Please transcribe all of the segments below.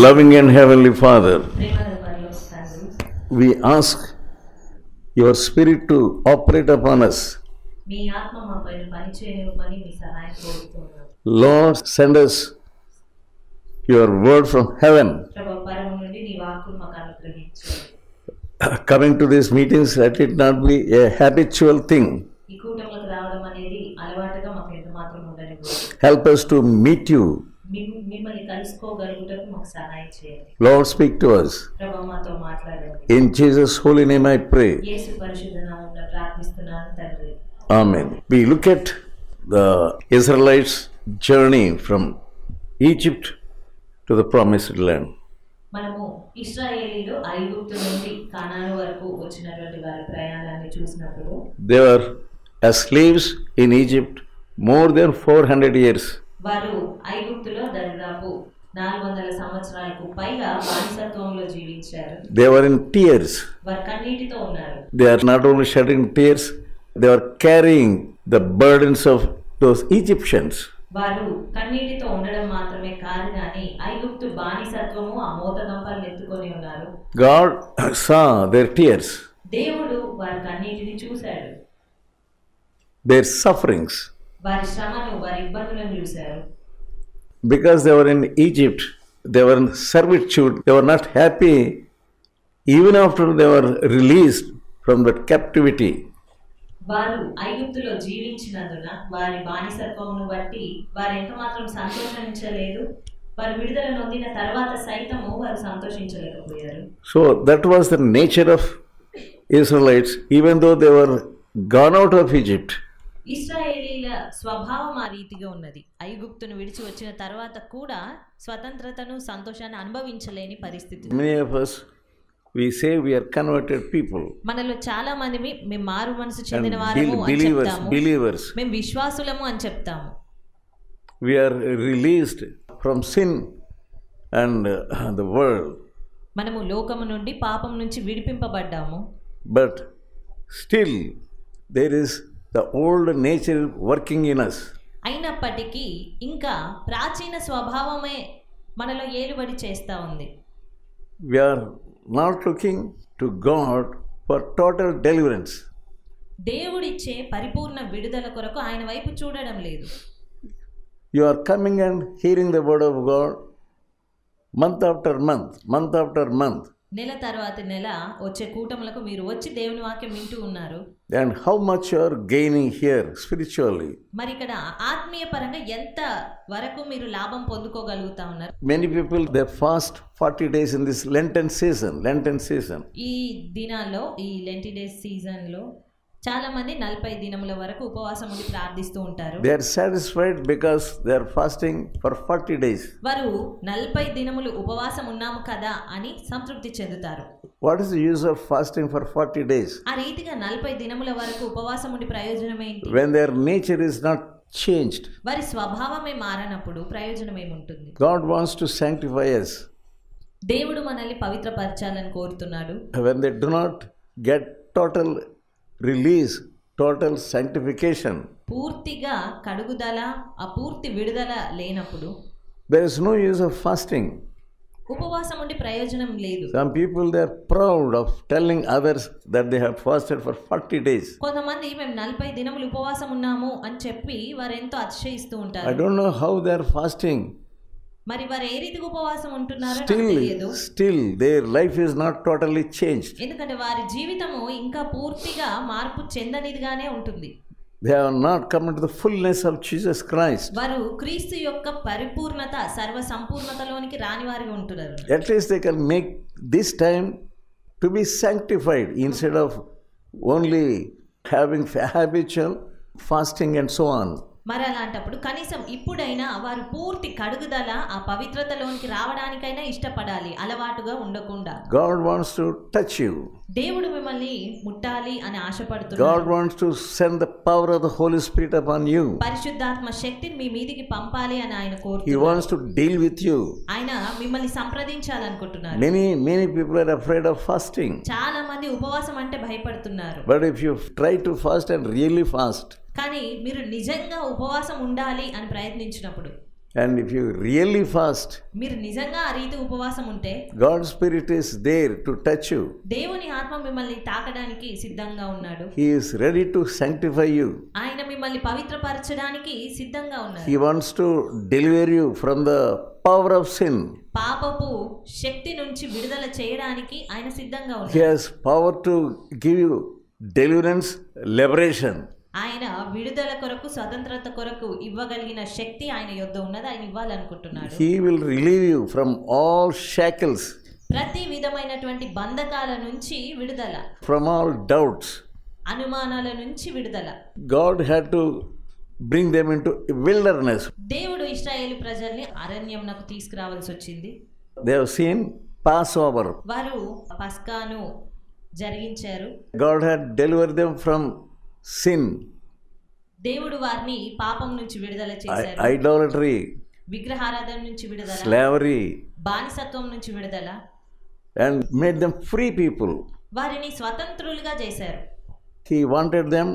Loving and Heavenly Father, we ask your Spirit to operate upon us. Lord, send us your word from heaven. Coming to these meetings, let it not be a habitual thing. Help us to meet you. Lord, speak to us. In Jesus' holy name I pray. Amen. We look at the Israelites' journey from Egypt to the promised land. మనము ఇశ్రాయేలీయులు ఐగుప్తు నుండి కానాను వరకు వచ్చినటువంటి వారి ప్రయాణాన్ని చూసినప్పుడు they were as slaves in Egypt more than 400 years. వారు ఐగుప్తులో దాదాపు 400 సంవత్సరాలకు పైగా బానిసత్వంలో జీవించారు. They were in tears. వారు కన్నీటితో ఉన్నారు. They are not only shedding tears, they are carrying the burdens of those Egyptians. వారు కన్నీటితో ఉండడం మాత్రమే కాదు కానీ ఐగుప్తు బానిసత్వము ఆ మోతగంపలను ఎత్తుకొని ఉన్నారు. God saw their tears. దేవుడు వారి కన్నీటిని చూశాడు. Their sufferings. వారి శ్రమను, వారి ఇబ్బందులను చూశారు. Because they were in Egypt, they were in servitude, they were not happy even after they were released from that captivity. వారు ఐగుప్తులో జీవించినందున వారి బానిసత్వమును బట్టి వారు ఎంత మాత్రం సంతోషించలేదు. వారు విడుదల నొందిన తర్వాత సైతము వారు సంతోషించలేకపోయారు. So that was the nature of Israelites, even though they were gone out of Egypt. ఇశ్రాయేలీల స్వభావం ఆ రీతిగా ఉన్నది. ఐగుప్తును విడిచి వచ్చిన తర్వాత కూడా స్వతంత్రతను, సంతోషాన్ని అనుభవించలేని పరిస్థితి. Many of us, we say we are converted people. మనలో చాలా మంది మేము మారు మనసు చెందిన వారము అని చెప్తాము. Believers. మేము విశ్వాసులము అని చెప్తాము. We are released from sin and the world. మనము లోకము నుండి, పాపం నుంచి విడిపింపబడ్డాము. But still there is the old nature working in us. అయినప్పటికీ ఇంకా ప్రాచీన స్వభావమే మనలో ఏలుబడి చేస్తూ ఉంది. We are not looking to God for total deliverance. దేవుడిచ్చే పరిపూర్ణ విడుదల కొరకు ఆయన వైపు చూడడం లేదు. You are coming and hearing the word of God month after month, month after month. నెల తర్వాత నెల వచ్చే కూటములకు మీరు వచ్చి దేవుని వాక్యం వింటూ ఉన్నారు. And how much you are gaining here spiritually. మరి ఇక్కడ ఆత్మీయ పరంగా ఎంత వరకు మీరు లాభం పొందుకోగలుగుతా ఉన్నారు? Many people they fast 40 days in this Lenten season. ఈ దినాల్లో, ఈ లెంటి డేస్ సీజన్ లో చాలా మంది 40 దినముల వరకు ఉపవాసం ఉండి ప్రార్థిస్తూ ఉంటారు. They are satisfied because they are fasting for 40 days. వారు 40 దినములు ఉపవాసం ఉన్నాము కదా అని సంతృప్తి చెందుతారు. What is the use of fasting for 40 days? ఆ రీతిగా 40 దినముల వరకు ఉపవాసం ఉండి ప్రయోజనం ఏంటి? When their nature is not changed. వారి స్వభావమే మారనప్పుడు ప్రయోజనం ఏముంటుంది? God wants to sanctify us. దేవుడు మనల్ని పవిత్రపరచాలని కోరుతున్నాడు. When they do not get total release, total sanctification, పూర్తిగా కడుగుదల, ఆ పూర్తి విడుదల లేనప్పుడు there is no use of fasting. ఉపవాసం ఉండి ప్రయోజనం లేదు. Some people they are proud of telling others that they have fasted for 40 days. కొంతమంది మేము 40 దినములు ఉపవాసం ఉన్నాము అని చెప్పి వారు ఎంతో అతిశయిస్తూ ఉంటారు. I don't know how they are fasting. మరి వారు ఏ రీతిగా ఉపవాసం ఉంటున్నారో నాకు తెలియదు. Still their life is not totally changed. ఎందుకంటే వారి జీవితము ఇంకా పూర్తిగా మార్పు చెందనిదిగానే ఉంటుంది. They have not come into the fullness of Jesus Christ. వారు క్రీస్తు యొక్క పరిపూర్ణత, సర్వ సంపూర్ణతలోనికి రాని వారిగా ఉంటున్నారు. At least they can make this time to be sanctified instead of only having habitual fasting and so on. మరి అలాంటప్పుడు కనీసం ఇప్పుడైనా వారు పూర్తి కడుగుదల, ఆ పవిత్రతలోనికి రావడానికైనా ఇష్టపడాలి, అలవాటుగా ఉండకుండా. God wants to touch you. దేవుడు మిమ్మల్ని ముట్టాలి అని ఆశపడుతున్నాడు. God wants to send the power of the Holy Spirit upon you. పరిశుద్ధాత్మ శక్తిని మీ మీదికి పంపాలి అని ఆయన కోరుతున్నాడు. He wants to deal with you. ఆయన మిమ్మల్ని సంప్రదించాలనుకుంటున్నారు. Many people are afraid of fasting. చాలా మంది ఉపవాసం అంటే భయపడుతున్నారు. But if you try to fast and really fast, కానీ మీరు నిజంగా ఉపవాసం ఉండాలి అని ప్రయత్నించినప్పుడు, And if you really fast, మీరు నిజంగా ఆ రీతి ఉపవాసం ఉంటే God's Spirit is there to touch you. దేవుని ఆత్మ మిమ్మల్ని తాకడానికి సిద్ధంగా ఉన్నాడు. He is ready to sanctify you. ఆయన మిమ్మల్ని పవిత్రపరచడానికి సిద్ధంగా ఉన్నారు. He wants to deliver you from the power of sin. పాపపు శక్తి నుంచి విడుదల చేయడానికి ఆయన సిద్ధంగా He ఉన్నారు. has power to give you deliverance, liberation. ఆయన విడుదల కొరకు స్వతంత్రత కొరకు ఇవ్వగలిగిన శక్తి ఆయన యొద్ద ఉన్నది. ఆయన ఇవ్వాలనుకుంటున్నాడు. He will relieve you from all shackles, ప్రతి విధమైనటువంటి బంధకాల నుంచి విడుదల, from all doubts. అనుమానాల నుంచి విడుదల. God had to bring them into wilderness. దేవుడు ఇశ్రాయేలు ప్రజల్ని అరణ్యంనకు తీసుకురావాల్సి వచ్చింది. They have seen Passover. వారు పస్కాను జరిగించారు. God had delivered them from sin, దేవుడు వారిని పాపం నుంచి విడుదల చేశారు. idolatry, విగ్రహారాధన నుంచి విడుదల, slavery, బానిసత్వం నుంచి విడుదల, and made them free people. వారిని స్వతంత్రులుగా చేశారు. He wanted them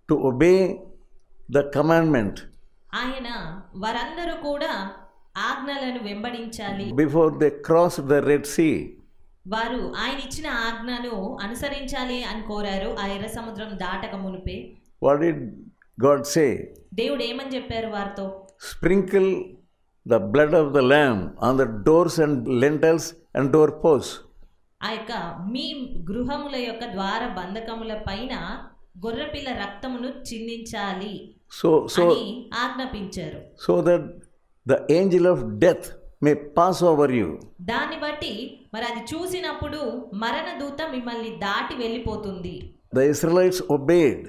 to obey the commandment. ఆయన వారందరూ కూడా ఆజ్ఞలను వెంబడించాలి. Before they crossed the Red Sea, వారు ఆయన ఇచ్చిన ఆజ్ఞను అనుసరించాలి అని కోరారు. ఆ ఎర్ర సముద్రం దాటక మునిపే what did God say? దేవుడు ఏమని చెప్పారు వారితో? Sprinkle the blood of the lamb on the doors and lintels and doorposts. ఆ యొక్క మీ గృహముల యొక్క ద్వార బంధకముల పైన గొర్రెపిల్ల రక్తమును చిందించాలి అని ఆజ్ఞాపించారు. So that the angel of death may pass over you. దాన్ని బట్టి మరి అది చూసినప్పుడు మరణ దూత మిమ్మల్ని దాటి వెళ్ళిపోతుంది. The Israelites obeyed.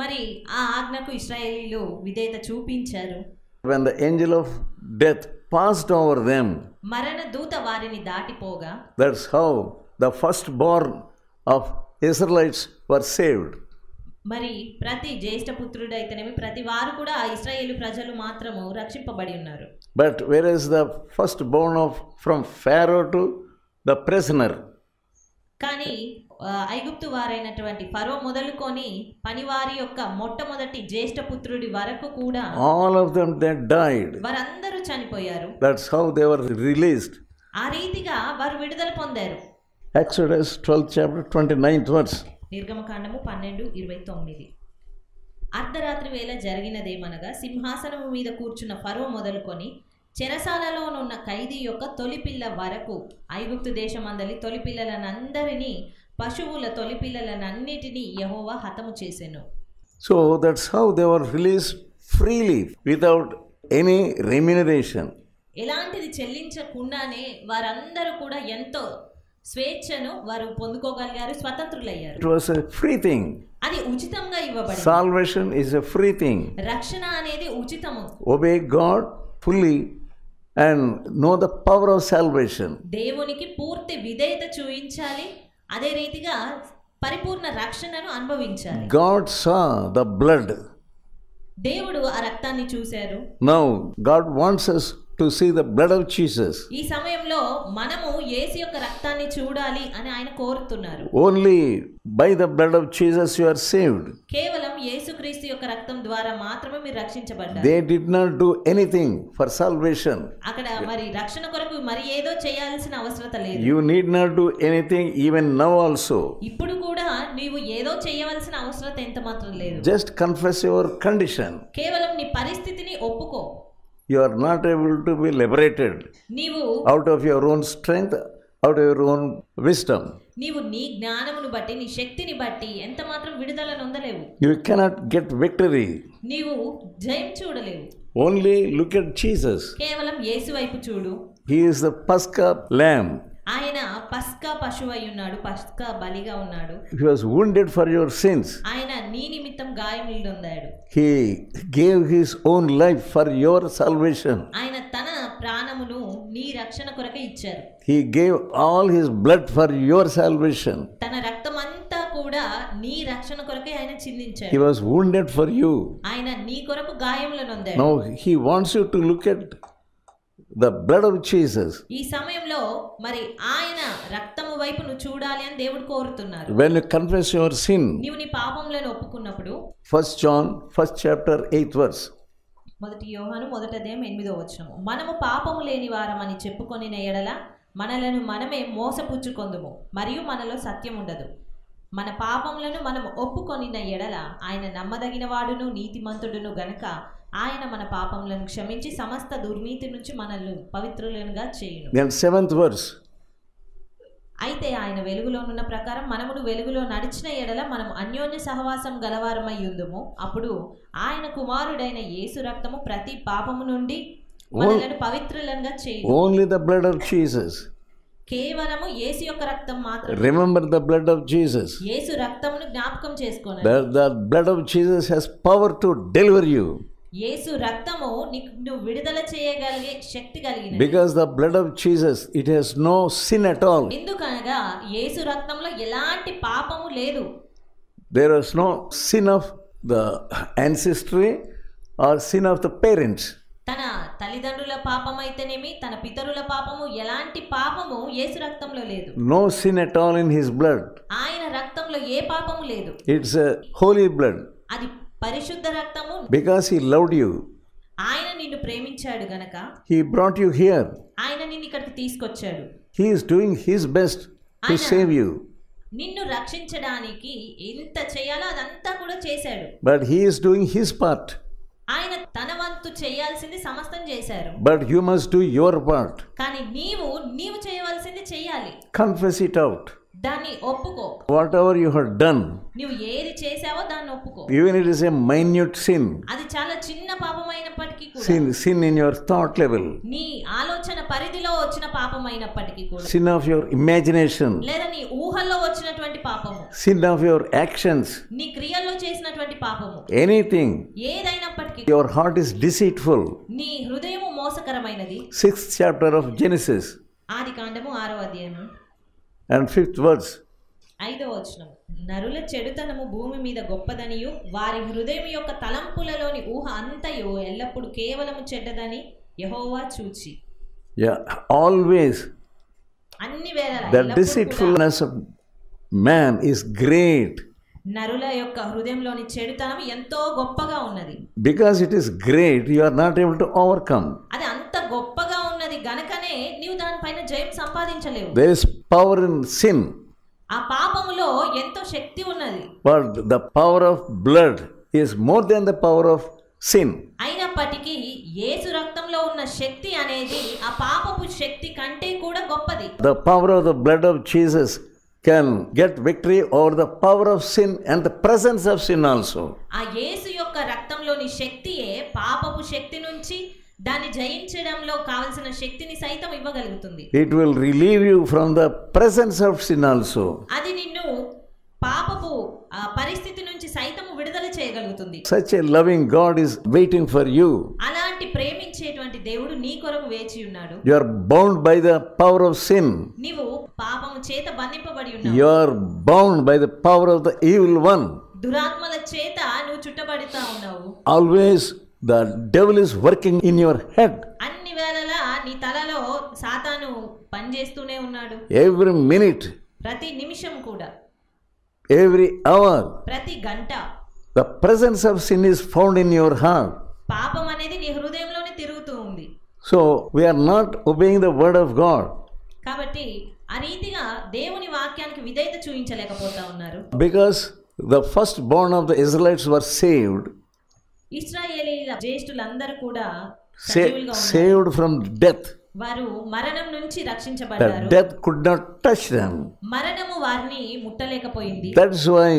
మరి ఆ ఆజ్ఞకు ఇశ్రాయేలీలు విధేయత చూపించారు. When the angel of death passed over them, మరణ దూత వారిని దాటిపోగా, that's how the firstborn of Israelites were saved. మరి ప్రతి జ్యేష్ఠ పుత్రుడు అయితేనేమి ప్రతి వారు కూడా ఆ ఇశ్రాయేలు ప్రజలు మాత్రము రక్షింపబడి ఉన్నారు. But whereas the firstborn of from Pharaoh to the prisoner, కానీ ఐగుప్తు వారైనటువంటి ఫరో మొదలుకొని పనివారి యొక్క మొట్టమొదటి జ్యేష్ఠ పుత్రుడి వరకు కూడా all of them they died. వారందరూ చనిపోయారు. That's how they were released. ఆ రీతిగా వారు విడుదల పొందారు. Exodus 12 chapter 29th verse. నిర్గమకాండము 12:29. అర్ధరాత్రి వేళ జరిగినదేమనగా సింహాసనము మీద కూర్చున్న ఫరో మొదలుకొని చెరసాలలోనున్న ఖైదీ యొక్క తొలిపిల్ల వరకు ఐగుప్తు దేశమందలి తొలిపిల్లలనందరినీ పశువుల తొలిపిల్లలనన్నిటినీ యెహోవా హతము చేసెను. So that's how they were released freely without any remuneration. ఎలాంటిది చెల్లించకుండానే వారందరూ కూడా ఎంతో స్వేచ్ఛను వారు పొందుకోగలిగారు, స్వతంత్రులయ్యారు. It was a free thing. అది ఉచితంగా ఇవ్వబడింది. Salvation is a free thing. రక్షణ అనేది ఉచితము. Obey God fully and know the power of salvation. దేవునికి పూర్తి విధేయత చూపించాలి, అదే రీతిగా పరిపూర్ణ రక్షణను అనుభవించాలి. God saw the blood. దేవుడు ఆ రక్తాన్ని చూశారు. Now God wants us to see the blood of Jesus. ఈ సమయంలో మనము యేసు యొక్క రక్తాన్ని చూడాలి అని ఆయన కోరుతున్నారు. Only by the blood of Jesus you are saved. కేవలం యేసుక్రీస్తు యొక్క రక్తం ద్వారా మాత్రమే మీరు రక్షించబడ్డారు. They did not do anything for salvation. అక్కడ మరి రక్షణ కొరకు మరి ఏదో చేయాల్సిన అవసరం లేదు. You need not do anything even now also. ఇప్పుడు కూడా నీవు ఏదో చేయవలసిన అవసరం ఎంత మాత్రం లేదు. Just confess your condition. కేవలం నీ పరిస్థితిని ఒప్పుకో. You are not able to be liberated నీవు out of your own strength, out of your own wisdom. నీవు నీ జ్ఞానమును బట్టి నీ శక్తిని బట్టి ఎంత మాత్రం విడుదల నొందలేవు. You cannot get victory. నీవు జయం చూడలేవు. Only look at Jesus. కేవలం యేసు వైపు చూడు. He is the Paschal lamb. ఆయన పస్కా పశువై ఉన్నాడు, పస్కా బలిగా ఉన్నాడు. He was wounded for your sins. ఆయన నీ నిమిత్తం గాయములు నొందాడు. He gave his own life for your salvation. ఆయన తన ప్రాణమును నీ రక్షణ కొరకే ఇచ్చారు. He gave all his blood for your salvation. తన రక్తమంతా కూడా నీ రక్షణ కొరకే ఆయన చిందించాడు. He was wounded for you. ఆయన నీ కొరకు గాయములు నొందాడు. Now he wants you to look at the blood of Jesus. ఈ సమయంలో మరి ఆయన రక్తము వైపు నువ్వు చూడాలి అని దేవుడు కోరుతున్నారు. When you confess your sin, నీవు నీ పాపములను ఒప్పుకున్నప్పుడు 1 John 1st chapter 8th verse. మొదటి యోహాను 1:8 మనము పాపము లేని వారమని చెప్పుకొనిన ఎడల మనలను మనమే మోసపుచ్చుకొందుము మరియు మనలో సత్యం ఉండదు. మన పాపములను మనం ఒప్పుకొనిన ఎడల ఆయన నమ్మదగిన వాడును నీతిమంతుడును గనుక ఆయన మన పాపములను క్షమించి సమస్త దుర్నీతి నుంచి మనల్ని పవిత్రులుగా చేయును. Then 7th verse. అయితే ఆయన వెలుగులోనున్న ప్రకారం మనమును వెలుగులో నడిచిన ఎడల మనం అన్యోన్య సహవాసం గలవారమై ఉందుము. అప్పుడు ఆయన కుమారుడైన యేసు రక్తము ప్రతి పాపము నుండి మనలను పవిత్రులుగా చేయును. Only the blood of Jesus. కేవలము యేసు యొక్క రక్తం మాత్రమే. Remember the blood of Jesus. యేసు రక్తమును జ్ఞాపకం చేసుకోండి. The blood of Jesus has power to deliver you. యేసు రక్తము నిన్ను విడుదల చేయగలిగే శక్తి కలిగినది. Because the blood of Jesus, it has no sin at all. ఎందుకనగా యేసు రక్తంలో ఎలాంటి పాపము లేదు. There is no sin of the ancestry or sin of the parents. తన తల్లిదండ్రుల పాపం అయితేనేమి తన పితరుల పాపము ఎలాంటి పాపము యేసు రక్తంలో లేదు. No sin at all in his blood. ఆయన రక్తంలో ఏ పాపము లేదు. It's a holy blood. అది పరిశుద్ధ రక్తము. Because he loved you. ఆయన నిన్ను ప్రేమించాడు గనక He brought you here. ఆయన నిన్ను ఇక్కడికి తీసుకొచ్చాడు. He is doing his best to save you. నిన్ను రక్షించడానికి ఎంత చేయాలో అదంతా కూడా చేశాడు. But he is doing his part. ఆయన తన వంతు చేయాల్సింది సమస్తం చేశారు. But you must do your part. కానీ నీవు చేయవలసింది చేయాలి. Confess it out. దాన్ని ఒప్పుకో. Whatever you have done, నువ్వు ఏది చేసావో దాన్ని ఒప్పుకో. even it is a minute sin, అది చాలా చిన్న పాపమైనప్పటికీ కూడా, sin in your thought level, నీ ఆలోచన పరిధిలో వచ్చిన పాపమైనప్పటికీ కూడా, sin of your imagination, లేదా నీ ఊహల్లో వచ్చినటువంటి పాపము, sin of your actions, నీ క్రియల్లో చేసినటువంటి పాపము, anything, ఏదైనప్పటికీ your heart is deceitful. నీ హృదయము మోసకరమైనది. 6th chapter of Genesis ఆదికాండము 6వ అధ్యాయము and 5th verse. 5వ వచనం నరుల చెడుతనము భూమి మీద గొప్పదనియు వారి హృదయం యొక్క తలంపులలోని ఊహ అంతయు ఎల్లప్పుడు కేవలము చెడ్డదని యెహోవా చూచి. Always అన్ని వేళలా the deceitfulness of man is great. నరుల యొక్క హృదయంలోని చెడుతనం ఎంతో గొప్పగా ఉన్నది. Because it is great, you are not able to overcome. అది అంత గొప్పగా ఉన్నది గనుకనే నీవు దానిపైన జయం సంపాదించలేవు. There is power in sin. ఆ పాపములో ఎంతో శక్తి ఉన్నది. But the power of blood is more than the power of sin. అయినప్పటికీ యేసు రక్తంలో ఉన్న శక్తి అనేది ఆ పాపపు శక్తి కంటే కూడా గొప్పది. The power of the blood of Jesus can get victory over the power of sin and the presence of sin also. ఆ యేసు యొక్క రక్తంలోని శక్తియే పాపపు శక్తి నుంచి దాన్ని జయించడంలో కావలసిన శక్తిని సైతం ఇవ్వగలుగుతుంది. It will relieve you from the presence of sin also. అది నిన్ను పాపపు పరిస్థితి నుంచి సైతం విడుదల చేయగలుగుతుంది. Such a loving God is waiting for you. అలాంటి ప్రేమించేటువంటి దేవుడు నీ కొరకు వేచి ఉన్నాడు. You are bound by the power of sin. నీవు పాపము చేత బంధింపబడి ఉన్నావు. You are bound by the power of the evil one. దురాత్మల చేత నువ్వు చుట్టబడుతా ఉన్నావు. Always the devil is working in your head. అన్ని వేళలా నీ తలలో సాతాను పనిచేస్తూనే ఉన్నాడు. Every minute, ప్రతి నిమిషం కూడా, every hour, ప్రతి గంట the presence of sin is found in your heart. పాపం అనేది నీ హృదయంలోనే తిరుగుతూ ఉంది. So we are not obeying the word of God. కాబట్టి ఆ రీతిగా దేవుని వాక్యానికి విధేయత చూపించలేకపోతా ఉన్నారు. Because the firstborn of the Israelites were saved. ఇశ్రాయేలీయుల జ్యేష్ఠులందరూ కూడా saved from death. వారు మరణం నుంచి The రక్షించబడ్డారు. death could not touch them. మరణము వారిని ముట్టలేకపోయింది. That's why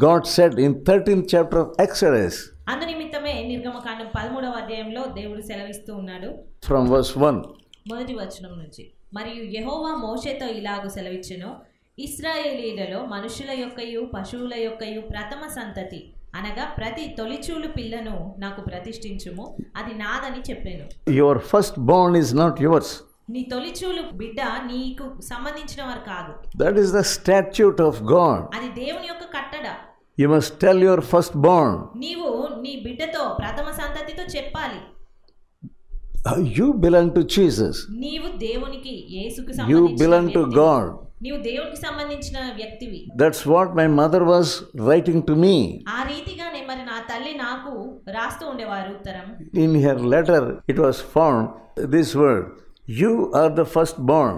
God said in 13th chapter of Exodus, అందు నిమిత్తమే నిర్గమకాండం 13వ అధ్యాయంలో దేవుడు సెలవిస్తూ ఉన్నాడు from verse 1. మొదటి వచనం నుంచి. మరియు యెహోవా మోషేతో ఇలాగు సెలవిచ్చెను, ఇశ్రాయేలీయులలో మనుషుల యొక్కయు పశువుల యొక్కయు ప్రథమ సంతతి అనగా ప్రతి తొలిచూలు పిల్లను నాకు ప్రతిష్ఠించుము, అది నాదని చెప్పాను. Your firstborn is not yours. నీ తొలిచూలు బిడ్డ నీకు సంబంధించిన వారు కాదు. That is the statute of God. అది దేవుని యొక్క కట్టడ. You must tell your firstborn, నీవు నీ బిడ్డతో ప్రథమ సంతతితో చెప్పాలి, you belong to Jesus. నీవు దేవునికి యేసుకు You belong to God. నీవు దేవునికి సంబంధించిన వ్యక్తివి. That's what my mother was writing to me. ఆ రీతిగానే మరి నా తల్లి నాకు రాస్తూ ఉండేవారు ఉత్తరం. In her letter it was found this word, you are the firstborn.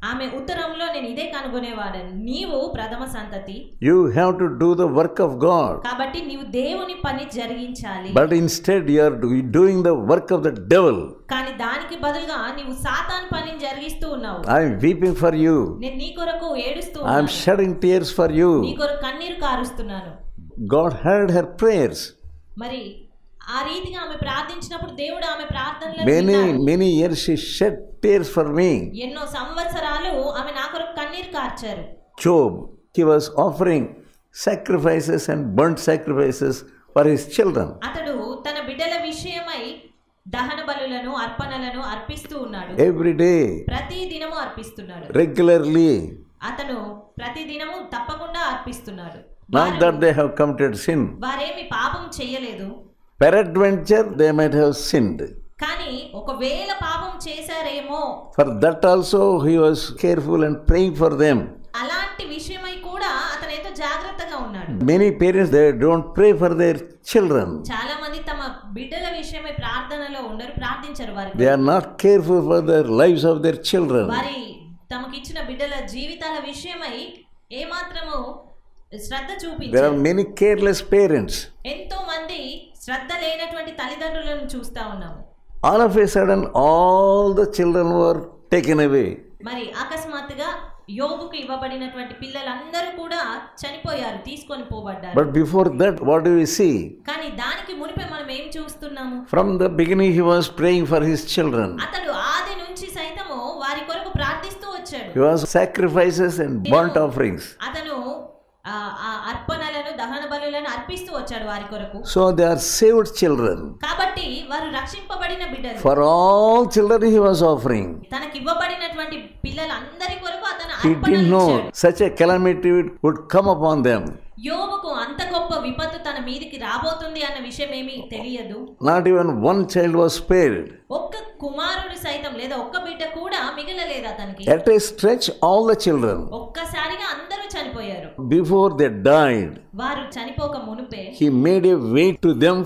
ఆమె ఉత్తరంలో నేను ఇదే కనుగొనేవాడను, నీవు ప్రథమ సంతతి. You have to do the work of God. కాబట్టి నీవు దేవుని పని జరిగించాలి. But instead you are doing the work of the devil. కానీ దానికి బదులుగా నీవు సాతాను పనిని జరిగిస్తూ ఉన్నావు. I am weeping for you. నేను నీ కొరకు ఏడుస్తూ I am ఉన్నాను. shedding tears for you. నీ కొరకు కన్నీరు కారుస్తున్నాను. God heard her prayers. మరి ఆ రీతిగా ఆమె ప్రార్థించినప్పుడు దేవుడు ఆమె ప్రార్థనలను విన్నాడు. Many years she shed tears for me. ఎన్నో సంవత్సరాలు ఆమె నా కొరకు కన్నీరు కార్చారు. Job, he was offering sacrifices and burnt sacrifices for his children. అతడు తన బిడ్డల విషయమై దహన బలులను అర్పణలను అర్పిస్తూ ఉన్నాడు. Every day, ప్రతి దినము అర్పిస్తున్నాడు. regularly. అతను ప్రతి దినము తప్పకుండా అర్పిస్తున్నాడు. Not that they have committed sin. వారేమి పాపం చేయలేదు. Peradventure they might have sinned. కానీ ఒకవేళ పాపం చేశారేమో, For that also he was careful and praying for them. అలాంటి విషయమై కూడా అతను ఎంతో జాగ్రత్తగా ఉన్నాడు. Many parents, they don't pray for their children. చాలా మంది తమ బిడ్డల విషయమై ప్రార్థనలో ఉండరు, ప్రార్థించరు. They are not careful for the lives of their children. వారి తమకిచ్చిన బిడ్డల జీవితాల విషయమై ఏమాత్రము శ్రద్ధ There చూపించరు. are many careless parents. ఎంతో మంది శ్రద్ధ లేనటువంటి తల్లిదండ్రులను చూస్తా ఉన్నాము. All of a sudden, all the children were taken away. మరి అకస్మాత్తుగా యోబుకు ఇవ్వబడినటువంటి పిల్లలందరూ కూడా చనిపోయారు, తీసుకొని పోబడ్డారు. But before that, what do we see? కానీ దానికి మునిపే మనం ఏం చూస్తున్నాము? From the beginning, he was praying for his children. అతడు ఆది నుంచి సైతము వారి కొరకు ప్రార్థిస్తూ వచ్చాడు. He was sacrifices and burnt offerings. అతను ఆ అర్పణలను దహన బలులను అర్పిస్తూ వచ్చాడు వారి కొరకు. So they are saved children. కాబట్టి వారు రక్షింపబడిన బిడ్డలు. For all children he was offering. తనకి ఇవ్వబడినటువంటి పిల్లలందరి కొరకు అతను He అర్పణలు didn't know ఇచ్చాడు. such a calamity would come upon them. యోబుకు అంత గొప్ప విపత్తు తన మీదికి రాబోతుంది అన్న విషయం ఏమీ తెలియదు. Not even one child was spared. ఒక్క కుమారుడు సైతం లేదా ఒక్క బిడ్డ కూడా మిగలలేదు అతనికి. At a stretch, all the children, ఒక్కసారిగా అందరూ చనిపోయారు. before they died, వారు చనిపోక మునుపే he made a way to them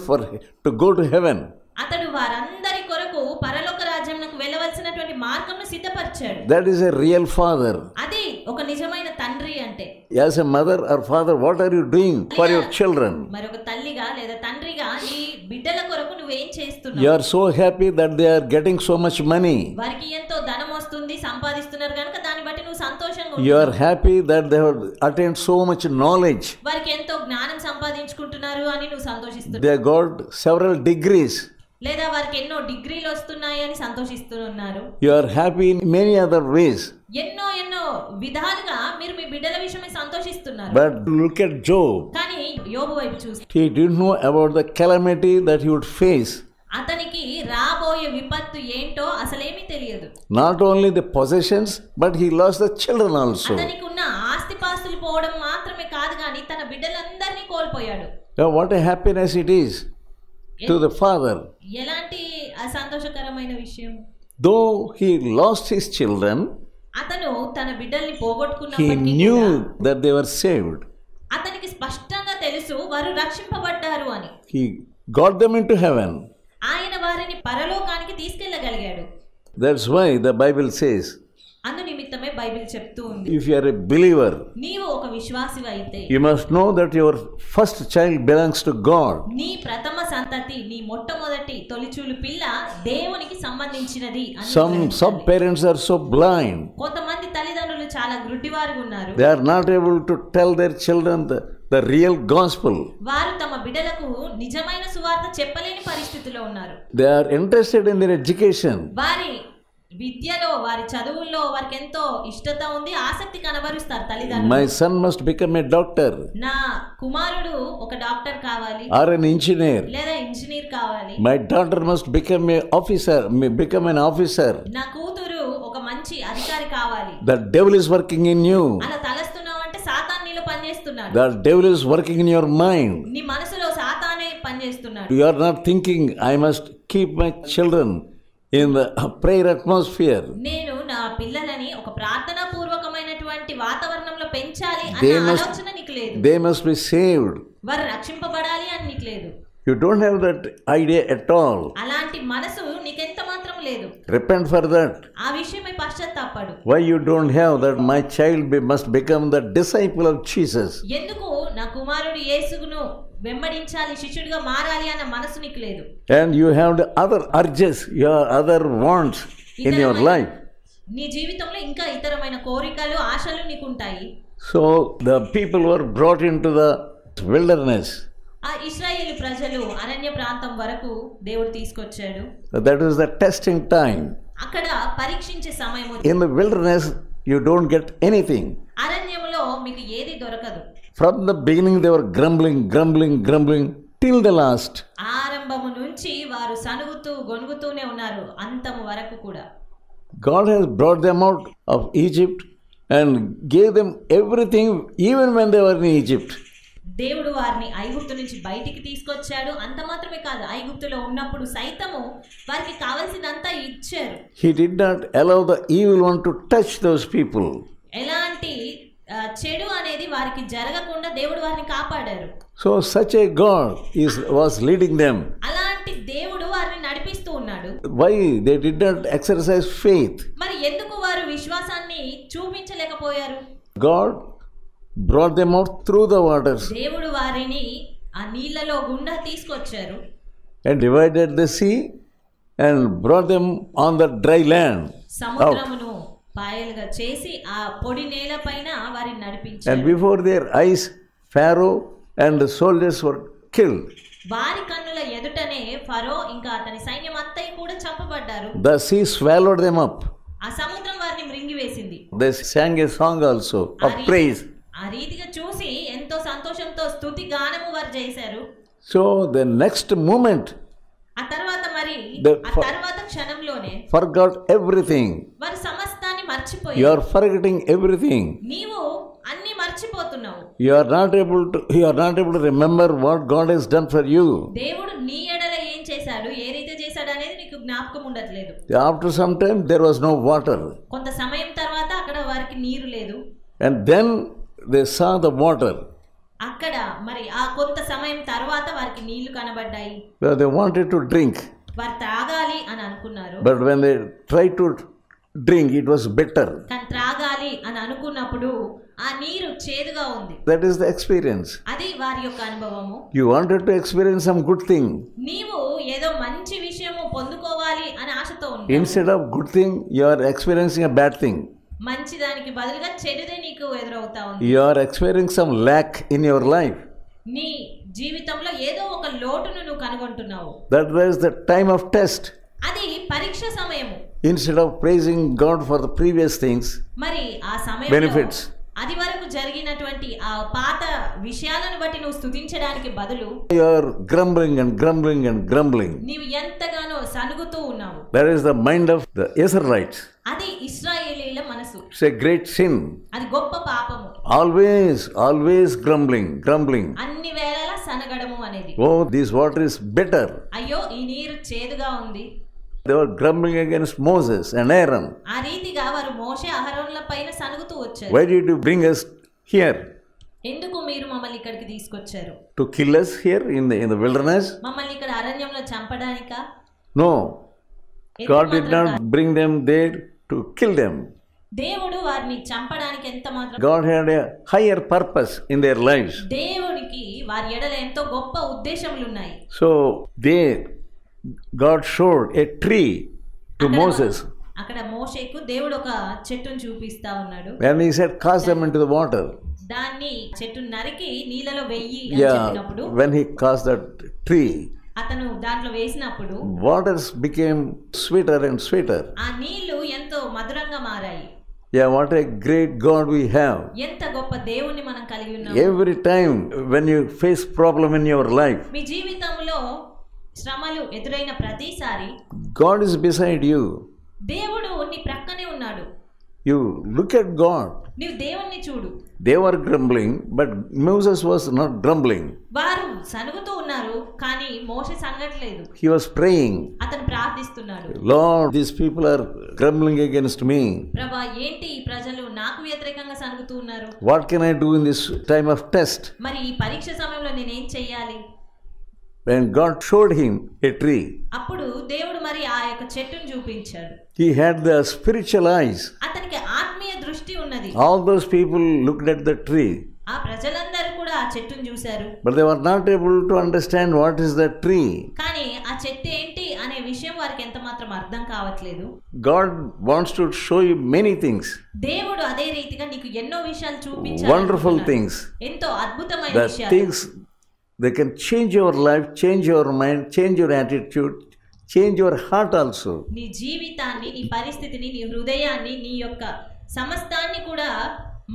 to go to heaven. అతడు వారందరి కొరకు పరలోక రాజ్యంకు వెళ్ళవలసినటువంటి మార్గంను సిద్ధపరిచాడు. That is a real father. అది ఒక నిజమైన తండ్రి అంటే. As a mother or father, what are you doing for your children? మరి ఒక తల్లిగా లేదా తండ్రిగా నీ బిడ్డల కొరకు నువ్వేం You చేస్తున్నావు? are so happy that they are getting so much money. వారికి ఎంతో ధనం వస్తుంది, సంపాదిస్తున్నారు కనుక దాన్ని బట్టి నువ్వు సంతోషంగా You ఉంటున్నావు. are happy that they have attained so much knowledge. వారికి ఎంతో జ్ఞానం సంపాదించుకుంటున్నారు అని నువ్వు సంతోషిస్తున్నావు. They got several degrees. లేదా వారికి ఎన్నో డిగ్రీలు వస్తున్నాయి అని సంతోషిస్తున్నారు. You are happy in many other ways. ఎన్నో విధాలుగా మీరు మీ బిడ్డల విషయమై సంతోషిస్తున్నారు. But look at Job. కానీ యోబు వైపు చూస్తే He didn't know about the calamity that he would face. అతనికి రాబోయే విపత్తు ఏంటో అసలేమీ తెలియదు. Not only the possessions, but he lost the children also. అతనికి ఉన్న ఆస్తిపాస్తులు పోవడం మాత్రమే కాదు కానీ తన బిడ్డలందరినీ కోల్పోయాడు. What a happiness it is to the father. ఎలాంటి అసంతోషకరమైన విషయం. Though he lost his children, అతను తన బిడ్డల్ని he పోగొట్టుకున్నప్పటికీ knew కూడా that they were saved. అతనికి స్పష్టంగా తెలుసు వారు రక్షింపబడ్డారు అని. He got them into heaven. ఆయన వారిని పరలోకానికి తీసుకెళ్ళగలిగాడు. That's why the Bible says, అందు నిమిత్తమే బైబిల్ చెప్తూ ఉంది, if you are a believer, నీవు ఒక విశ్వాసివి అయితే you must know that your first child belongs to God. నీ ప్రథమ సంతతి, నీ మొట్టమొదటి తొలిచూలు పిల్ల దేవునికి సంబంధించినది అని Some గ్రహించాలి. parents are so blind. కొంతమంది తల్లిదండ్రులు చాలా గుడ్డివారుగా ఉన్నారు. They are not able to tell their children the real gospel. వారు తమ బిడ్డలకు నిజమైన సువార్త చెప్పలేని పరిస్థితిలో ఉన్నారు. They are interested in their education. వారి విద్యలో, వారి చదువుల్లో వారికి ఎంతో ఇష్టత ఉంది, ఆసక్తి కనబరుస్తారు తల్లిదండ్రులు. My son must become a doctor నా కుమారుడు ఒక డాక్టర్ కావాలి or an engineer. లేదా ఇంజనీర్ కావాలి. My daughter must become an officer. నా కూతురు ఒక మంచి అధికారి కావాలి. The devil is working in you. అలా తలస్తున్నావు అంటే సాతాన్ నీలో పనిచేస్తున్నాడు. The devil is working in your mind. నీ మనసులో సాతానే పనిచేస్తున్నాడు. You are not thinking, I must keep my children in the prayer atmosphere. నేను నా పిల్లలని ఒక ప్రార్థనా పూర్వకమైనటువంటి వాతావరణంలో పెంచాలి They అన్న must- ఆలోచన నీకు లేదు. they must be saved. వారు రక్షింపబడాలి అని నీకు లేదు. You don't have that idea at all. అలాంటి మనసు నీకెంత మాత్రం లేదు. Repent for that. ఆ విషయమై పశ్చాత్తాపడు. Why you don't have that? My child must become the disciple of Jesus. ఎందుకు నా కుమారుడు యేసును వెంబడించాలి, శిష్యుడిగా మారాలి అన్న మనసు నీకు లేదు. And you have the other urges, your other wants in your life. నీ జీవితంలో ఇంకా ఇతరమైన కోరికలు, ఆశలు నీకు ఉంటాయి. So the people were brought into the wilderness. ఆ ఇశ్రాయేలు ప్రజలు అరణ్య ప్రాంతం వరకు దేవుడు తీసుకొచ్చాడు. That is the testing time. అక్కడ పరీక్షించే సమయం. In the wilderness, you don't get anything. అరణ్యములో మీకు ఏది దొరకదు. From the beginning, they were grumbling till the last. ఆరంభము నుంచి వారు సనుగుతూ గొనుగుతూనే ఉన్నారు అంతము వరకు కూడా. God has brought them out of Egypt and gave them everything, even when they were in Egypt. దేవుడు వారిని ఐగుప్తు నుంచి బయటికి తీసుకొచ్చాడు. అంత మాత్రమే కాదు, ఐగుప్తులో ఉన్నప్పుడు సైతము వారికి కావలసినంతా ఇచ్చారు. He did not allow the evil one to touch those people. ఎలాంటి చెడు అనేది వారికి జరగకుండా దేవుడు వారిని కాపాడారు. So such a God was leading them. అలాంటి దేవుడు వారిని నడిపిస్తూ ఉన్నాడు. Why they did not exercise faith? మరి ఎందుకు వారు విశ్వాసాన్ని చూపించలేకపోయారు? God brought them out through the waters దేవుడు వారిని ఆ నీళ్లలో గుండా తీసుకొచ్చారు. and divided the sea and brought them on the dry land. సముద్రమును పాయలుగా చేసి ఆ పొడి నేల పైన వారిని And నడిపించారు. before their eyes, Pharaoh and the soldiers were killed. వారి కన్నుల ఎదుటనే ఫరో ఇంకా అతని సైన్యం అంతా కూడా చంపబడ్డారు. The sea swallowed them up. ఆ సముద్రం వారిని మృంగివేసింది. They sang a song also of praise. ఆ రీతిగా చూసి ఎంతో సంతోషంతో స్తుతి గానము వారు చేశారు. So the next moment, ఆ తర్వాత మరి ఆ తర్వాత క్షణంలోనే forgot everything. వారు సమస్తాన్ని You మర్చిపోయారు. are forgetting everything. నీవు అన్ని మర్చిపోతున్నావు. You are not able to remember what God has done for you. దేవుడు నీ ఎడల ఏం చేశాడు, ఏ రీతి చేశాడు అనేది నీకు జ్ఞాపకం ఉండట్లేదు. After some time, there was no water. కొంత సమయం తర్వాత అక్కడ వారికి నీరు లేదు. And then they saw the water. అక్కడ మరి ఆ కొంత సమయం తర్వాత వారికి నీళ్లు కనబడ్డాయి. Well, they wanted to drink. వారు త్రాగాలి అని అనుకున్నారు. But when they tried to drink, it was bitter. కానీ త్రాగాలి అని అనుకున్నప్పుడు ఆ నీరు చేదుగా ఉంది. That is the experience. అది వారి యొక్క అనుభవము. You wanted to experience some good thing. నీవు ఏదో మంచి విషయము పొందుకోవాలి అని ఆశతో ఉన్నావు. Instead of good thing, you are experiencing a bad thing. మంచి దానికి బదులుగా చెడుదే నీకు ఎదురవుతా ఉంది. You are experiencing some lack in your life. నీ జీవితంలో ఏదో ఒక లోటును నువ్వు కనుగొంటున్నావు. That was the time of test. అది పరీక్ష సమయము. Instead of praising God for the previous things, మరి ఆ సమయంలో benefits, అది వరకు జరిగినటువంటి ఆ పాత విషయాలను బట్టి నువ్వు స్తుతించడానికి బదులు you are grumbling. నీవు ఎంతగానో సనుగుతూ ఉన్నావు. That is the mind of the Israelites. అది ఇశ్రాయేలీల మనసు. It's a great sin. అది గొప్ప పాపము. Always grumbling. అన్ని వేళలా సనగడము అనేది. Oh, this water is bitter. అయ్యో ఈ నీరు చేదుగా ఉంది. They were grumbling against Moses and Aaron. ఆ రీతిగా వారు మోషే అహరోనుల పైన సనుగుతూ వచ్చారు. Why did you bring us here? ఎందుకు మీరు మమ్మల్ని ఇక్కడికి తీసుకొచ్చారు? To kill us here in the wilderness? మమ్మల్ని ఇక్కడ అరణ్యంలో చంపడానికా? No. God did not bring them there to kill them. దేవుడు వారిని చంపడానికి ఎంత మాత్రం. God had a higher purpose in their lives. దేవునికి వారి ఎడల ఎంతో గొప్ప ఉద్దేశములు ఉన్నాయి. So God showed a tree to Moses. అక్కడ మోషేకు దేవుడు ఒక చెట్టును చూపిస్తా ఉన్నాడు. And he said, cast them into the water. దాన్ని చెట్టును నరికి నీళ్ళలో వెయ్యి అని చెప్పినప్పుడు, when he cast that tree, అతను దాంట్లో వేసినప్పుడు waters became sweeter and sweeter. ఆ నీళ్లు ఎంతో మధురంగా మారాయి. Yeah, what a great God we have. ఎంత గొప్ప దేవుణ్ణి మనం కలిగి ఉన్నాం. Every time when you face problem in your life, మీ జీవితంలో శ్రమలు ఎదురైన ప్రతిసారి God is beside you. దేవుడు నీ ప్రక్కనే ఉన్నాడు. You look at God. నీవు దేవుణ్ణి చూడు. They were grumbling, but Moses was not grumbling. వారు సనుగుతూ ఉన్నారు, కానీ మోషే సనగట్లేదు. He was praying. అతను ప్రార్థిస్తున్నాడు. Lord, these people are grumbling against me. ప్రభువా, ఏంటి ఈ ప్రజలు నాకు వ్యతిరేకంగా సనుగుతూ ఉన్నారు? What can I do in this time of test? మరి ఈ పరీక్ష సమయంలో నేనేం చెయ్యాలి? When God showed him a tree, అప్పుడు దేవుడు మరి ఆ యొక్క చెట్టును చూపించాడు. he had the spiritual eyes. అతనికి ఆత్మీయ దృష్టి ఉన్నది. All those people looked at the tree, ఆ ప్రజలందరూ కూడా ఆ చెట్టును చూశారు, but they were not able to understand what is the tree. కానీ ఆ చెట్టు ఏంటి అనే విషయం వారికి ఎంత మాత్రం అర్థం కావట్లేదు. God wants to show you many things, దేవుడు అదే రీతిగా నీకు ఎన్నో విషయాలు చూపించాలి. wonderful things, ఎంతో అద్భుతమైన the విషయాలు. things they can change your life, change your mind, change your attitude, change your heart also. నీ జీవితాన్ని, నీ పరిస్థితిని, నీ హృదయాన్ని, నీ యొక్క సమస్తాన్ని కూడా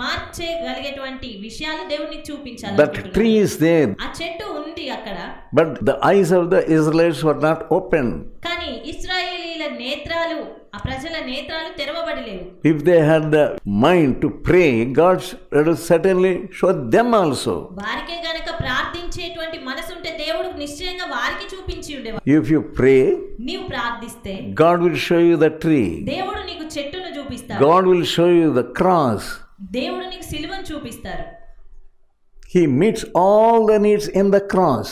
మార్చేయగలిగేటువంటి విషయాలు దేవునికి చూపించాలి. That tree is there, ఆ చెట్టు ఉంది అక్కడ, but the eyes of the Israelites were not open. కానీ ఇశ్రాయేలీల నేత్రాలు, ఆ ప్రజల నేత్రాలు తెరవబడలేవు. If they had the mind to pray, God will certainly show them also. వారికే గనక ప్రార్థించేటువంటి మనసు ఉంటే దేవుడు నిశ్చయంగా వారికి చూపించి ఉండేవాడు. If you pray, నీవు ప్రార్థిస్తే God will show you the tree. దేవుడు నీకు చెట్టును చూపిస్తాడు. God will show you the cross. దేవుడు నీకు సిలువను చూపిస్తారు. He meets all the needs in the cross.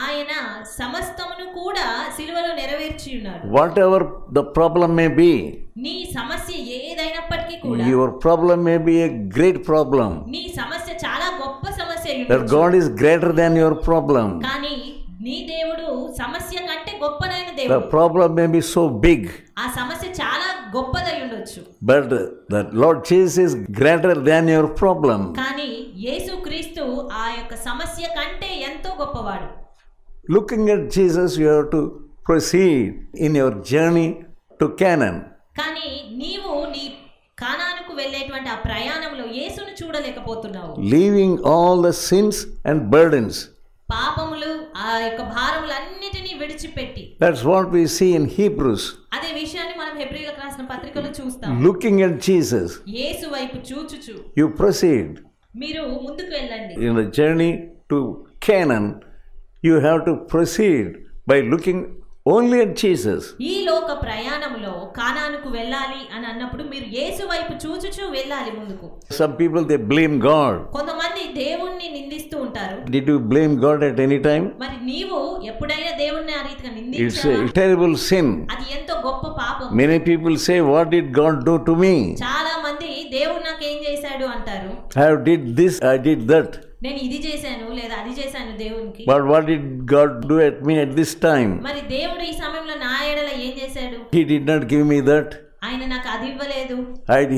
ఆయన సమస్తమును కూడా సిలువలో నెరవేర్చి ఉన్నాడు. Whatever the problem may be, నీ సమస్య ఏదైనప్పటికీ కూడా, your problem may be a great problem, నీ సమస్య చాలా గొప్ప సమస్య అయి that ఉండొచ్చు. God is greater than your problem. కానీ నీ దేవుడు సమస్య కంటే గొప్పనైన The దేవుడు. problem may be so big, ఆ సమస్య చాలా గొప్పదై ఉండొచ్చు, but the Lord Jesus is greater than your problem. కానీ యేసుక్రీస్తు ఆ యొక్క సమస్య కంటే ఎంతో గొప్పవాడు. Looking at Jesus, you have to proceed in your journey to Canaan. కానీ నీవు నీ కానానుకు వెళ్ళేటువంటి ఆ ప్రయాణంలో యేసును చూడలేకపోతున్నావు. Leaving all the sins and burdens. పాపములు, ఆ యొక్క భారములన్నిటినీ విడిచిపెట్టి. That's what we see in Hebrews. అదే విషయాన్ని మనం హెబ్రీయులకు రాసిన పత్రికలో చూస్తాం. Looking at Jesus, యేసు వైపు చూచుచు you proceed. మీరు ముందుకు వెళ్ళండి. In the journey to Canaan, you have to proceed by looking only at Jesus. ఈ లోక ప్రయాణంలో కానానుకు వెళ్ళాలి అని అన్నప్పుడు మీరు యేసు వైపు చూచుచు వెళ్ళాలి ముందుకు. Some people, they blame God. కొంతమంది దేవుణ్ణి నిందిస్తూ ఉంటారు. Did you blame God at any time? మరి నీవు ఎప్పుడైనా దేవుణ్ణి ఆ రీతిగా It's నిందించావా? a terrible sin. అది ఎంతో గొప్ప పాపం. Many people say, what did God do to me? చాలా మంది దేవుడు నాకేం చేశాడు అంటారు. I did this, I did that. నేను ఇది చేశాను లేదా అది చేశాను దేవునికి. But what did God do at me at this time? మరి దేవుడు ఈ సమయంలో నా ఎడల ఏం చేశాడు? He did not give me that. ఆయన నాకు అది ఇవ్వలేదు,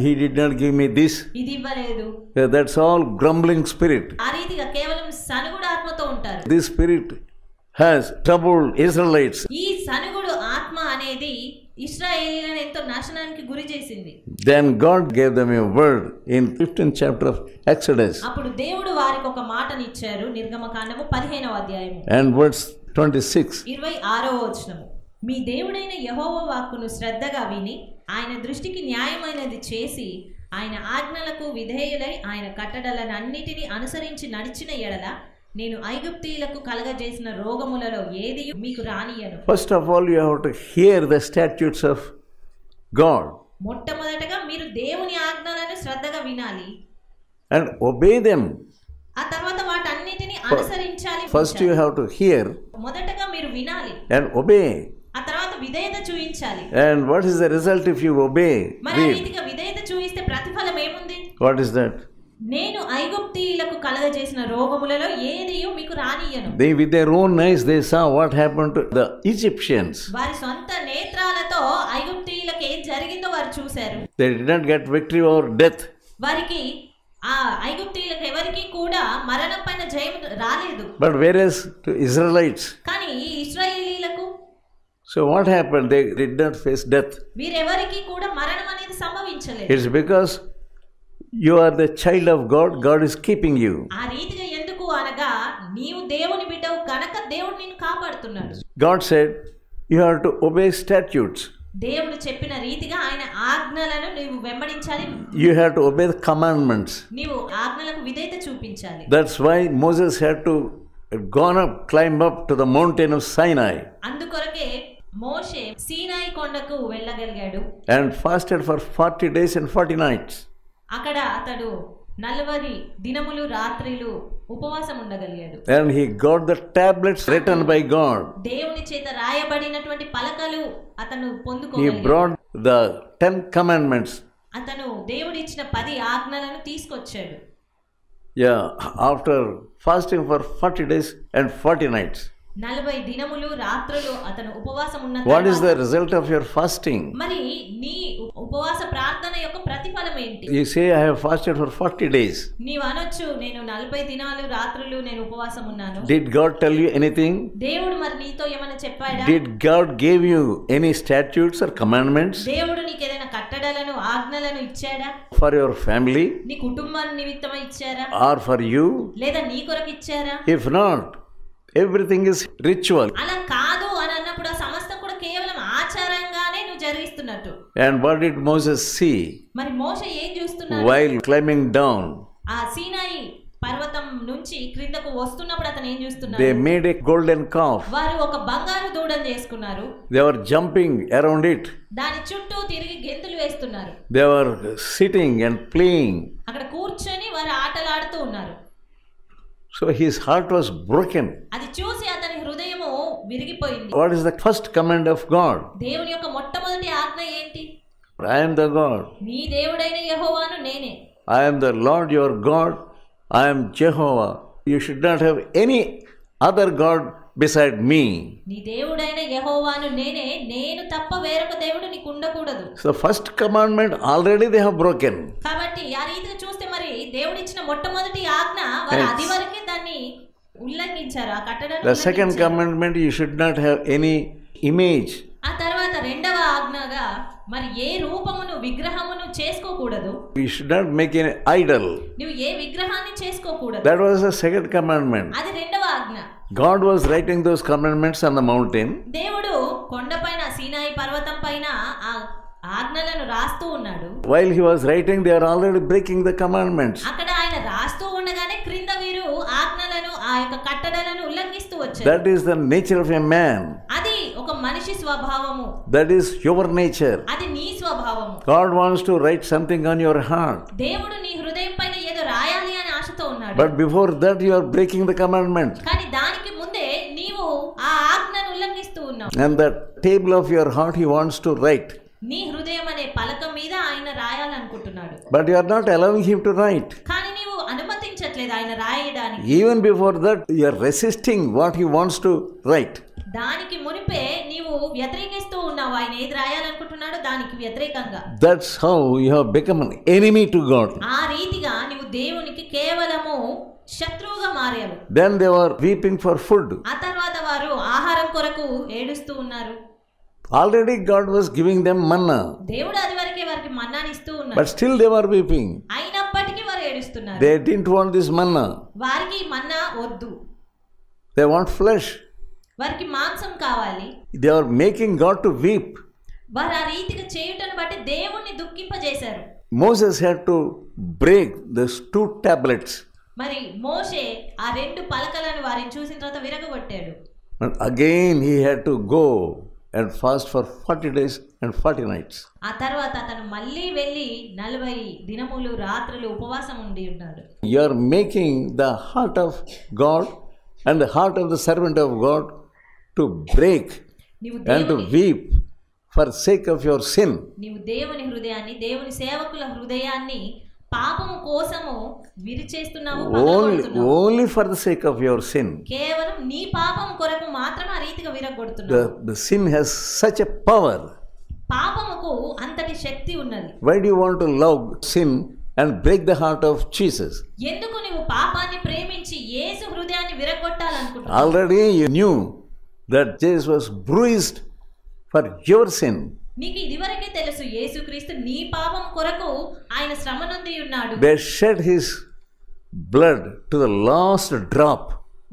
He did not give me this. ఇది ఇవ్వలేదు. That's all grumbling spirit. ఆ రీతిగా కేవలం సనుగుడు ఆత్మతో ఉంటారు. This spirit has troubled Israelites. ఈ సనుగుడు ఆత్మ అనేది ఇశ్రాయేలీయులను ఎంతో నాశనానికి గురి చేసింది. Then God gave them a word in 15th chapter of Exodus అప్పుడు దేవుడు వారికి ఒక మాటనిచ్చారు. నిర్గమకాండము 15వ అధ్యాయము and verse 26. 26వ వచనము. మీ దేవుడైన యెహోవా వాక్కును శ్రద్ధగా విని ఆయన దృష్టికి న్యాయమైనది చేసి ఆయన ఆజ్ఞలకు విధేయులై ఆయన కట్టడలనన్నిటినీ అనుసరించి నడిచిన ఎడల నేను ఐగుప్తీయులకు కలగజేసిన రోగములలో ఏది మీకు రానియను. First of all, you have to hear the statutes of God మొట్టమొదటగా మీరు దేవుని ఆజ్ఞలను శ్రద్ధగా వినాలి and obey them. ఆ తర్వాత వాటన్నిటిని అనుసరించాలి. First you have to hear మొదటగా మీరు వినాలి, and obey. ఆ తర్వాత విధేయత చూపించాలి. And what is the result if you obey? మరి ఆ Read. రీతిగా విధేయత చూపిస్తే ప్రతిఫలం ఏముంది? What is that? నేను ఐగుప్తీయులకు కలగజేసిన రోగములలో ఏదియు మీకు రానియను. They with their own eyes they saw what happened to the Egyptians. వారి సొంత నేత్రాలతో ఐగుప్తీయులకు ఏం జరిగిందో వారు చూశారు. They did not get victory over death. వారికి ఆ ఐగుప్తీయులకు ఎవరికి కూడా మరణం పైన జయం రాలేదు. But whereas to Israelites, కానీ ఈ ఇశ్రాయేలీయులకు so what happened? They did not face death. వీరెవరికి కూడా మరణం అనేది సంభవించలేదు. It's because you are the child of God. God is keeping you. ఆ రీతిగా ఎందుకు అనగా నీవు దేవుని బిడ్డవు కనుక దేవుడు నిన్ను కాపాడుతున్నాడు. God said you have to obey statutes. దేవుడు చెప్పిన రీతిగా ఆయన ఆజ్ఞలను నీవు వెంబడించాలి. You have to obey the commandments. నీవు ఆజ్ఞలకు విధేయత చూపించాలి. That's why Moses had to climb up to the mountain of Sinai. అందుకొరకే మోషే సీనాయి కొండకు వెళ్ళగలిగాడు. And fasted for 40 days and 40 nights. అక్కడ అతడు 40 దినములు రాత్రులు ఉపవాసం ఉండగలిగాడు. And he got the tablets written by God. దేవుని చేత రాయబడినటువంటి పలకలు అతను పొందుకోగలిగాడు. He brought the 10 commandments. అతను దేవుడు ఇచ్చిన 10 ఆజ్ఞలను తీసుకొచ్చాడు. Yeah, after fasting for 40 days and 40 nights. 40 దినములు రాత్రులు అతను ఉపవాసం ఉన్న What is the result of your fasting? మరి నీ ఉపవాస ప్రార్థన యొక్క ప్రతిఫలం ఏంటి? You say, I have fasted for 40 days. నీవు అనొచ్చు, నేను 40 దినాలు రాత్రులు నేను ఉపవాసం ఉన్నాను. Did God tell you anything? దేవుడు మరి నీతో ఏమైనా చెప్పాడా? Did God give you any statutes or commandments? దేవుడు నీకు ఏదైనా కట్టడలను ఆజ్ఞలను ఇచ్చాడా? For your family? నీ కుటుంబాన్ని నిమిత్తమై ఇచ్చారా? Or for you? లేదా నీ కొరకు ఇచ్చారా? If not, everything is ritual. అలా కాదు అని అన్నప్పుడు ఆ సమస్తం కూడా కేవలం ఆచారంగానే నువ్వు జరిగిస్తున్నట్టు. And what did Moses see? మరి మోషే ఏం చూస్తున్నాడు? While climbing down, ఆ సీనాయి పర్వతం నుంచి క్రిందకు వస్తున్నప్పుడు అతను ఏం చూస్తున్నాడు? they made a golden calf. వారు ఒక బంగారు దూడను చేసుకున్నారు. They were jumping around it. దాని చుట్టూ తిరిగి గెంతులు వేస్తున్నారు. They were sitting and playing. అక్కడ కూర్చొని వారు ఆటలాడుతూ ఉన్నారు. So his heart was broken. అది చూసి అతని హృదయము విరిగిపోయింది. What is the first command of God? దేవుని యొక్క మొట్టమొదటి ఆజ్ఞ ఏంటి? I am the God. నీ దేవుడైన యెహోవాను నేనే. I am the Lord your God. I am Jehovah. You should not have any other God beside me. నీ దేవుడైన యెహోవాను నేనే, నేను తప్ప వేరొక దేవుడు నీకు ఉండకూడదు. So first commandment already they have broken. కాబట్టి ఆ రీతిగా చూస్తే మరి దేవుడు ఇచ్చిన మొట్టమొదటి ఆజ్ఞ వారు అది వరకే దాన్ని ఉల్లంఘించారు. ఆ కట్టడాన్ని The second commandment, you should not have any image. ఆ తర్వాత రెండవ ఆజ్ఞగా మరి ఏ రూపమును విగ్రహమును చేసుకోకూడదు. You should not make an idol. నువ్వు ఏ విగ్రహాన్ని చేసుకోకూడదు. That was the second commandment. అది రెండవ ఆజ్ఞ. God was writing those commandments on the mountain. దేవుడు కొండపైన సీనాయి పర్వతం పైన ఆ ఆజ్ఞలను రాస్తూ ఉన్నాడు. While he was writing, they are already breaking the commandments. అక్కడ ఆయన రాస్తూ ఉండగానే క్రింద వీరు ఆజ్ఞలను ఆ యొక్క కట్టడలను ఉల్లంఘిస్తూ వచ్చారు. That is the nature of a man. అది ఒక మనిషి స్వభావము. That is your nature. అది నీ స్వభావము. God wants to write something on your heart. దేవుడు నీ హృదయం పైన ఏదో రాయాలి అని ఆశతో ఉన్నాడు. But before that, you are breaking the commandment. కానీ దానికి ముందే నీవు ఆ ఆజ్ఞను ఉల్లంఘిస్తూ ఉన్నావు. And the table of your heart, he wants to write. నీ హృదయం అనే పలక మీద ఆయన రాయాలనుకుంటున్నాడు. But you are not allowing him to write. కానీ నీవు అనుమతించట్లేదు ఆయన రాయడానికి. Even before that, you are resisting what he wants to write. దానికి మునిపే నీవు వ్యతిరేకిస్తూ ఉన్నావు. ఆయన ఏది రాయాలనుకుంటున్నాడో దానికి వ్యతిరేకంగా. That's how you have become an enemy to God. ఆ రీతిగా నీవు దేవునికి కేవలము శత్రువుగా మారావు. Then they were weeping for food. ఆ తర్వాత వారు ఆహారం కొరకు ఏడుస్తూ ఉన్నారు. Already God was giving them manna. దేవుడు అది వరకే వారికి మన్నాని ఇస్తూ ఉన్నాడు. But still they were weeping. అయినప్పటికీ వారు ఏడుస్తున్నారు. They didn't want this manna. వారికి మన్నా వద్దు. They want flesh. వారికి మాంసం కావాలి. They are making God to weep. వారు ఆ రీతిగా చేయుటను బట్టి దేవుణ్ణి దుఃఖింపజేశారు. Moses had to break those 2 tablets. మరి మోషే ఆ 2 పలకలను వారిని చూసిన తర్వాత విరగగొట్టాడు. And again he had to go and fast for 40 days and 40 nights. ఆ తర్వాత అతను మళ్ళీ వెళ్ళి 40 దినములు రాత్రులు ఉపవాసం ఉండి ఉన్నాడు. You are making the heart of God and the heart of the servant of God to break and to weep for sake of your sin. నీవు దేవుని హృదయాన్ని, దేవుని సేవకుల హృదయాన్ని పాపము కోసము విరిచేస్తున్నావు, పగలగొడుతున్నావు. Only for the sake of your sin. కేవలం నీ పాపం కొరకు మాత్రమే ఆ రీతిగా విరగొడుతున్నావు. The sin has such a power. పాపముకు అంతటి శక్తి ఉన్నది. Why do you want to love sin and break the heart of Jesus? ఎందుకు నీవు పాపాన్ని ప్రేమించి యేసు హృదయాన్ని విరగొట్టాలనుకుంటున్నావు? Already you knew that Jesus was bruised for your sin. నీకు ఇదివరకే తెలుసు యేసుక్రీస్తు నీ పాపం కొరకు ఆయన శ్రమ నొంది ఉన్నాడు. They shed his blood to the last drop.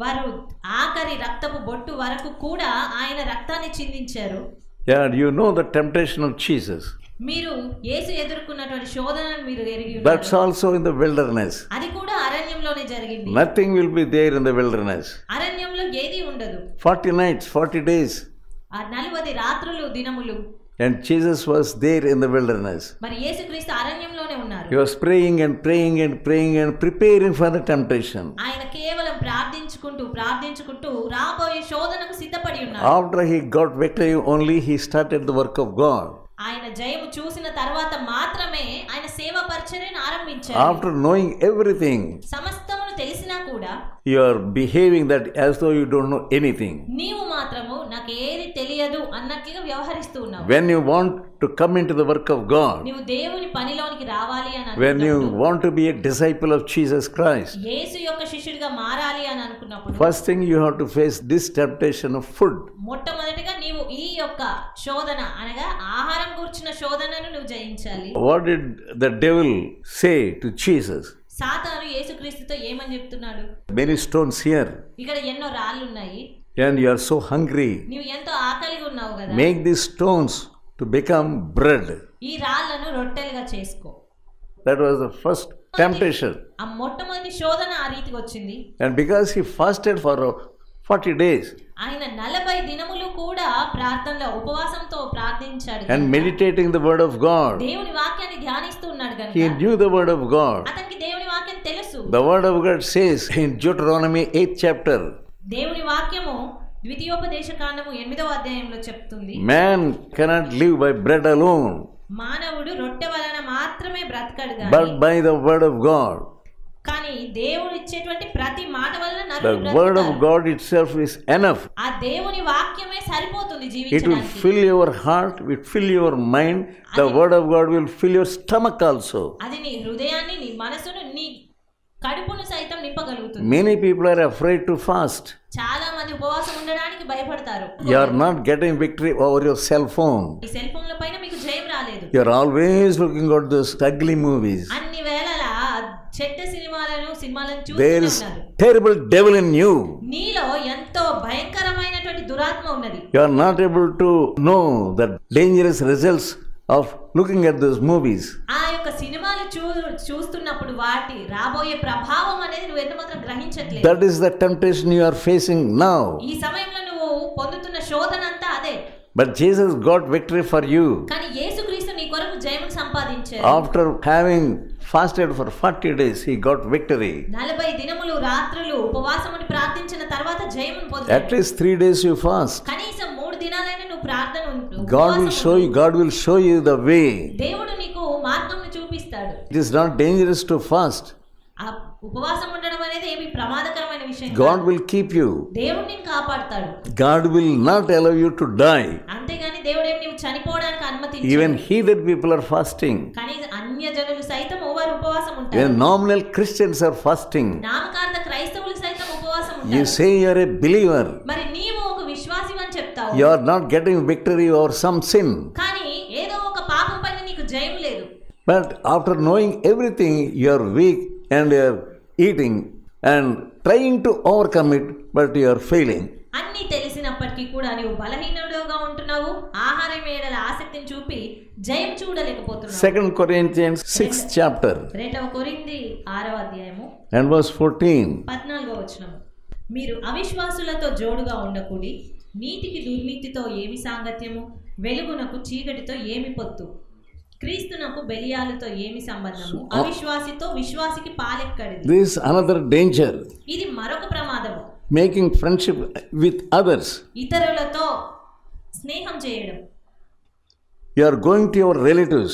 వారు ఆఖరి రక్తపు బొట్టు వరకు కూడా ఆయన రక్తాన్ని చిందించారు. Yeah, you know the temptation of Jesus. మీరు యేసు ఎదుర్కొన్నటువంటి శోధనను మీరు ఎరిగి That's ఉన్నారు. also in the wilderness. అది కూడా అరణ్యంలోనే జరిగింది. Nothing will be there in the wilderness. అరణ్యంలో ఏది ఉండదు. 40 nights, 40 days. ఆ 40 రాత్రులు దినములు. And Jesus was there in the wilderness. మరి యేసుక్రీస్తు అరణ్యంలోనే ఉన్నారు. He was praying and praying and praying and preparing for the temptation. ఆయన కేవలం ప్రార్థించుకుంటూ రాబోయే శోధనకు సిద్ధపడి ఉన్నారు. After he got victory only, he started the work of God. ఆయన జయము చూసిన తర్వాత మాత్రమే ఆయన సేవా పరిచర్యను ఆరంభించారు. After knowing everything, సమస్తమును తెలిసినా కూడా you are behaving that as though you don't know anything. నీవు మాత్రము నాకు ఏది తెలియదు అన్నట్లుగా వ్యవహరిస్తూ ఉన్నావు. When you want to come into the work of God, నీవు దేవుని పనిలోనికి రావాలి అని when you అనుకున్నప్పుడు, want to be a disciple of Jesus Christ, యేసు యొక్క శిష్యుడిగా మారాలి అని అనుకున్నప్పుడు first thing you have to face this temptation of food. మొట్టమొదటిగా నీవు ఈ యొక్క శోధన అనగా ఆహారం గురించిన శోధనను నువ్వు జయించాలి. What did the devil say to Jesus? సాతాను యేసుక్రీస్తుతో ఏమని చెప్తున్నాడు? Many stones here, ఇక్కడ ఎన్నో రాళ్ళు ఉన్నాయి, and you are so hungry. నీవు ఎంతో ఆకలిగా ఉన్నావు కదా, Make these stones to become bread. ఈ రాళ్లను రొట్టెలుగా చేసుకో. That was the first temptation. ఆ మొట్టమొదటి శోధన ఆ రీతికి వచ్చింది. And because he fasted for 40 days ఆయన 40 దినములు కూడా ప్రార్థనలో ఉపవాసంతో ప్రార్థించాడు and కనుక, meditating the word of God, దేవుని వాక్యాన్ని ధ్యానిస్తూ ఉన్నాడు he కనుక knew the word of God. అతనికి దేవుని వాక్యం తెలుసు. The word of God says in Deuteronomy 8th chapter, దేవుని వాక్యము ద్వితీయోపదేశకాండము 8వ అధ్యాయంలో చెప్తుంది, man cannot live by bread alone, మానవుడు రొట్టె వలన మాత్రమే బ్రతకడు but గాని by the word of God. కానీ దేవుడు ఇచ్చేటువంటి ప్రతి మాట వలన The నరుడు word of బ్రతుకుతాడు. God itself is enough. ఆ దేవుని వాక్యమే సరిపోతుంది It will జీవించడానికి. fill your heart, it will fill your mind. The word of God will fill your stomach also. అది నీ హృదయాన్ని, నీ మనసును, నీ కడుపును సైతం నింపగలుగుతుంది. Many people are afraid to fast. చాలా మంది ఉపవాసం ఉండడానికి భయపడతారు. You are not getting victory over your cell phone. ఈ సెల్ ఫోన్ల పైన మీకు జయం రాలేదు. You are always looking at those ugly movies. అన్ని వేళలా చెడ్డ సినిమాలను There is చూస్తున్నారు. terrible devil in you. నీలో ఎంతో భయంకరమైనటువంటి దురాత్మ ఉన్నది. You are not able to know the dangerous results of looking at those movies. ఆ యొక్క సినిమాలు చూస్తున్నప్పుడు వాటి రాబోయే ప్రభావం అనేది నువ్వు ఎంత మాత్రం గ్రహించట్లేదు. That is the temptation you are facing now. ఈ సమయంలో నువ్వు పొందుతున్న శోధన అంతా అదే. But Jesus got victory for you. కానీ యేసుక్రీస్తు నీ కొరకు జయమును సంపాదించారు. After having fasted for 40 days, he got victory. 40 దినములు రాత్రులు ఉపవాసముని ప్రార్థించిన తర్వాత జయమును At పొందాడు. least 3 days you fast. కనీసం 3 దినాలైనా నువ్వు ప్రార్థన ఉండు. God will show you the way. దేవుడు నీకు మార్గంను చూపిస్తాడు. It is not dangerous to fast. ఆ ఉపవాసం ఉండడం అనేది ఏమి ప్రమాదకరమైన విషయం God కాదు. will keep you. దేవుడు నిన్ను కాపాడతాడు. God will not allow you to die. అంతేగాని దేవుడు ఏమి నీవు చనిపోవడానికి అనుమతించడు. Even heathen people are fasting. కానీ అన్యజనులు సైతం వారు ఉపవాసం ఉంటారు. Even nominal Christians are fasting. నామకార్థ క్రైస్తవులు సైతం ఉపవాసం You ఉంటారు. say you are a believer. మరి నీవు ఒక విశ్వాసి అని చెప్తావు. You are not getting victory over some sin. కానీ ఏదో ఒక పాపం పైన నీకు జయం లేదు. But after knowing everything, you are weak and you are eating and trying to overcome it, but you are failing. అన్ని తెలిసినప్పటికీ కూడా నీవు బలహీనుడుగా ఉంటున్నావు. ఆహారం ఏడల ఆసక్తిని చూపి జయం చూడలేకపోతున్నావు. 2 Corinthians 6th chapter 2 కొరింథీ 6వ అధ్యాయము and verse 14. 14వ వచనము. మీరు అవిశ్వాసులతో జోడుగా ఉండకూడి, నీతికి దుర్నీతితో ఏమి సాంగత్యము, వెలుగునకు చీకటితో ఏమి పొత్తు, క్రీస్తునకు బెలియాలతో ఏమి సంబంధము, అవిశ్వాసితో విశ్వాసికి పాలెక్కడిది. This is another danger. ఇది మరొక ప్రమాదము. Making friendship with others. ఇతరులతో స్నేహం చేయడం. You are going to your relatives.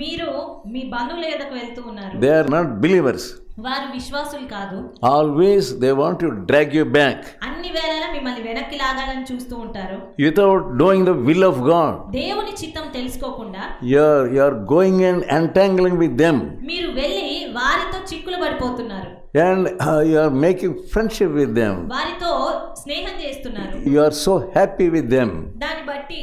మీరు మీ బంధువుల యొద్దకు వెళ్తూ ఉన్నారు. They are not believers. వారు విశ్వాసులు కాదు. Always they want to drag you back. అన్ని వేళలా మిమ్మల్ని వెనక్కి లాగాలని చూస్తూ ఉంటారు. Without knowing the will of God. దేవుని చిత్తం తెలుసుకోకుండా You are going and entangling with them. మీరు వెళ్ళి వారితో చిక్కులు పడిపోతున్నారు. And you are making friendship with them. వారితో స్నేహం చేస్తున్నారు. You are so happy with them. దాన్ని బట్టి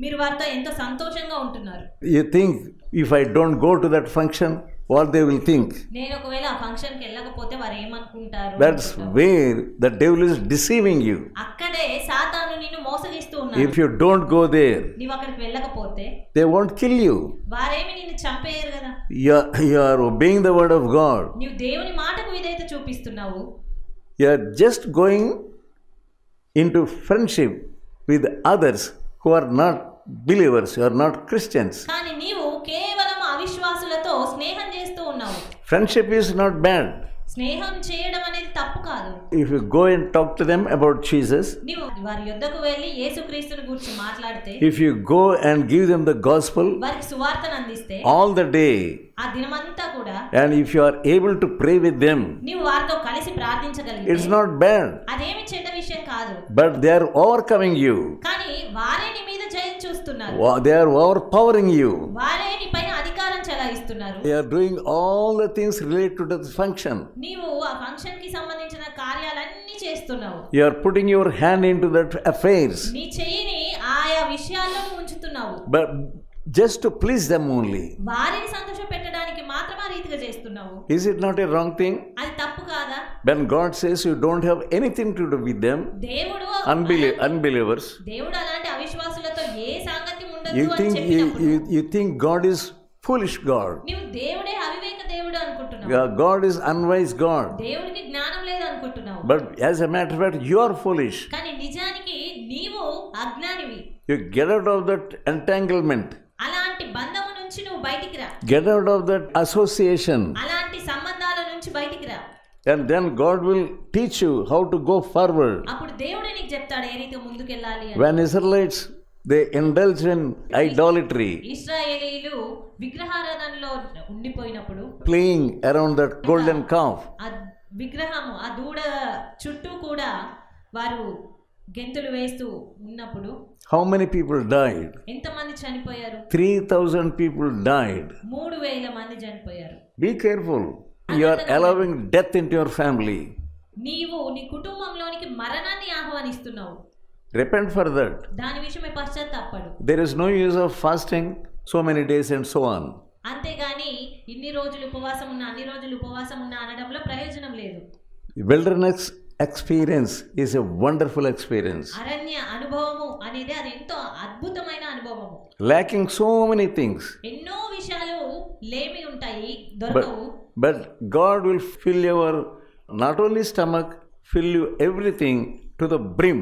మీరు వారితో ఎంతో సంతోషంగా ఉంటున్నారు. You think if I don't go to that function, what they will think. నేను ఒకవేళ ఆ ఫంక్షన్ కి వెళ్ళకపోతే వారు ఏమనుకుంటారు? That's where the devil is deceiving you. అక్కడే సాతాను నిన్ను మోసగిస్తూ ఉన్నాడు. If you don't go there, నీవు అక్కడికి వెళ్ళకపోతే they won't kill you. వారేమి నిన్ను చంపేయరు కదా. You are obeying the word of God. నీవు దేవుని మాటకు విధేయత చూపిస్తున్నావు. You are just going into friendship with others who are not believers, who are not Christians. కానీ నీవు కేవలం అవిశ్వాసులతో స్నేహం చేస్తూ ఉన్నావు. Friendship is not bad. స్నేహం చేయడం అనేది తప్పు కాదు. If you go and talk to them about Jesus, నీవు వారి యొద్దకు వెళ్ళి యేసుక్రీస్తుని గురించి మాట్లాడితే, if you go and give them the gospel వారికి సువార్తను అందిస్తే all the day, ఆ దినమంతా కూడా, and if you are able to pray with them, నీవు వారితో కలిసి ప్రార్థించగలిగితే it's not bad. అదేమి చెడ్డ విషయం కాదు. But they are overcoming you. కానీ వారే నీ మీద జయం చూస్తున్నారు. They are overpowering you. వారే నీ పైన అధికారం చెలాయిస్తున్నారు. They are doing all the things related to the function. నీవు ఆ ఫంక్షన్ కి సంబంధించిన కార్యాలన్నీ చేస్తున్నావు. You are putting your hand into that affairs. నీ చెయ్యిని ఆయా విషయాల్లో ఉంచుతున్నావు. But just to please them only. వారిని సంతోషపెట్టడానికి మాత్రమే ఆ రీతిగా చేస్తున్నావు. Is it not a wrong thing? అది తప్పు కాదా? When God says you don't have anything to do with them, దేవుడు unbelievers, దేవుడు అలాంటి అవిశ్వాసులతో ఏ సాంగత్యం ఉండదు you అని చెప్పినప్పుడు you think God is foolish God. నీవు దేవుడే అవివేక దేవుడు అనుకుంటున్నావు. God is unwise God. దేవుడికి జ్ఞానం లేదు అనుకుంటున్నావు. But as a matter of fact, you are foolish. కానీ నిజానికి నీవు అజ్ఞానివి. You get out of that entanglement. అలాంటి బంధము నుంచి నువ్వు బయటికి రా. Get out of that association. అలాంటి సంబంధాల నుంచి బయటికి రా. And then God will teach you how to go forward. అప్పుడు దేవుడు నీకు చెప్తాడు ఏ రీతిగా ముందుకెళ్ళాలి అని. When Israelites, they indulged in idolatry, ఇశ్రాయేలీయులు విగ్రహారాధనలో ఉండిపోయినప్పుడు, playing around that golden calf, ఆ విగ్రహము ఆ దూడ చుట్టూ కూడా వారు గెంతులు వేస్తూ ఉన్నప్పుడు how many people died? ఎంతమంది చనిపోయారు? 3,000 people died. 3,000 మంది చనిపోయారు. Be careful. You are allowing death into your family. నీవు నీ కుటుంబంలోనికి మరణాన్ని ఆహ్వానిస్తున్నావు. Repent for that. దాని విషయమై పశ్చాత్తాపడు. There is no use of fasting so many days and so on. అంతేగాని ఇన్ని రోజులు ఉపవాసం ఉన్నా అన్ని రోజులు ఉపవాసం ఉన్నా అనడంలో ప్రయోజనం లేదు. Wilderness experience is a wonderful experience. అరణ్య అనుభవము అనేది అది ఎంతో అద్భుతమైన అనుభవము. Lacking so many things. ఎన్నో విషయాలు లేమి ఉంటాయి, దొరకవు. But God will fill your not only stomach, fill you everything to the brim.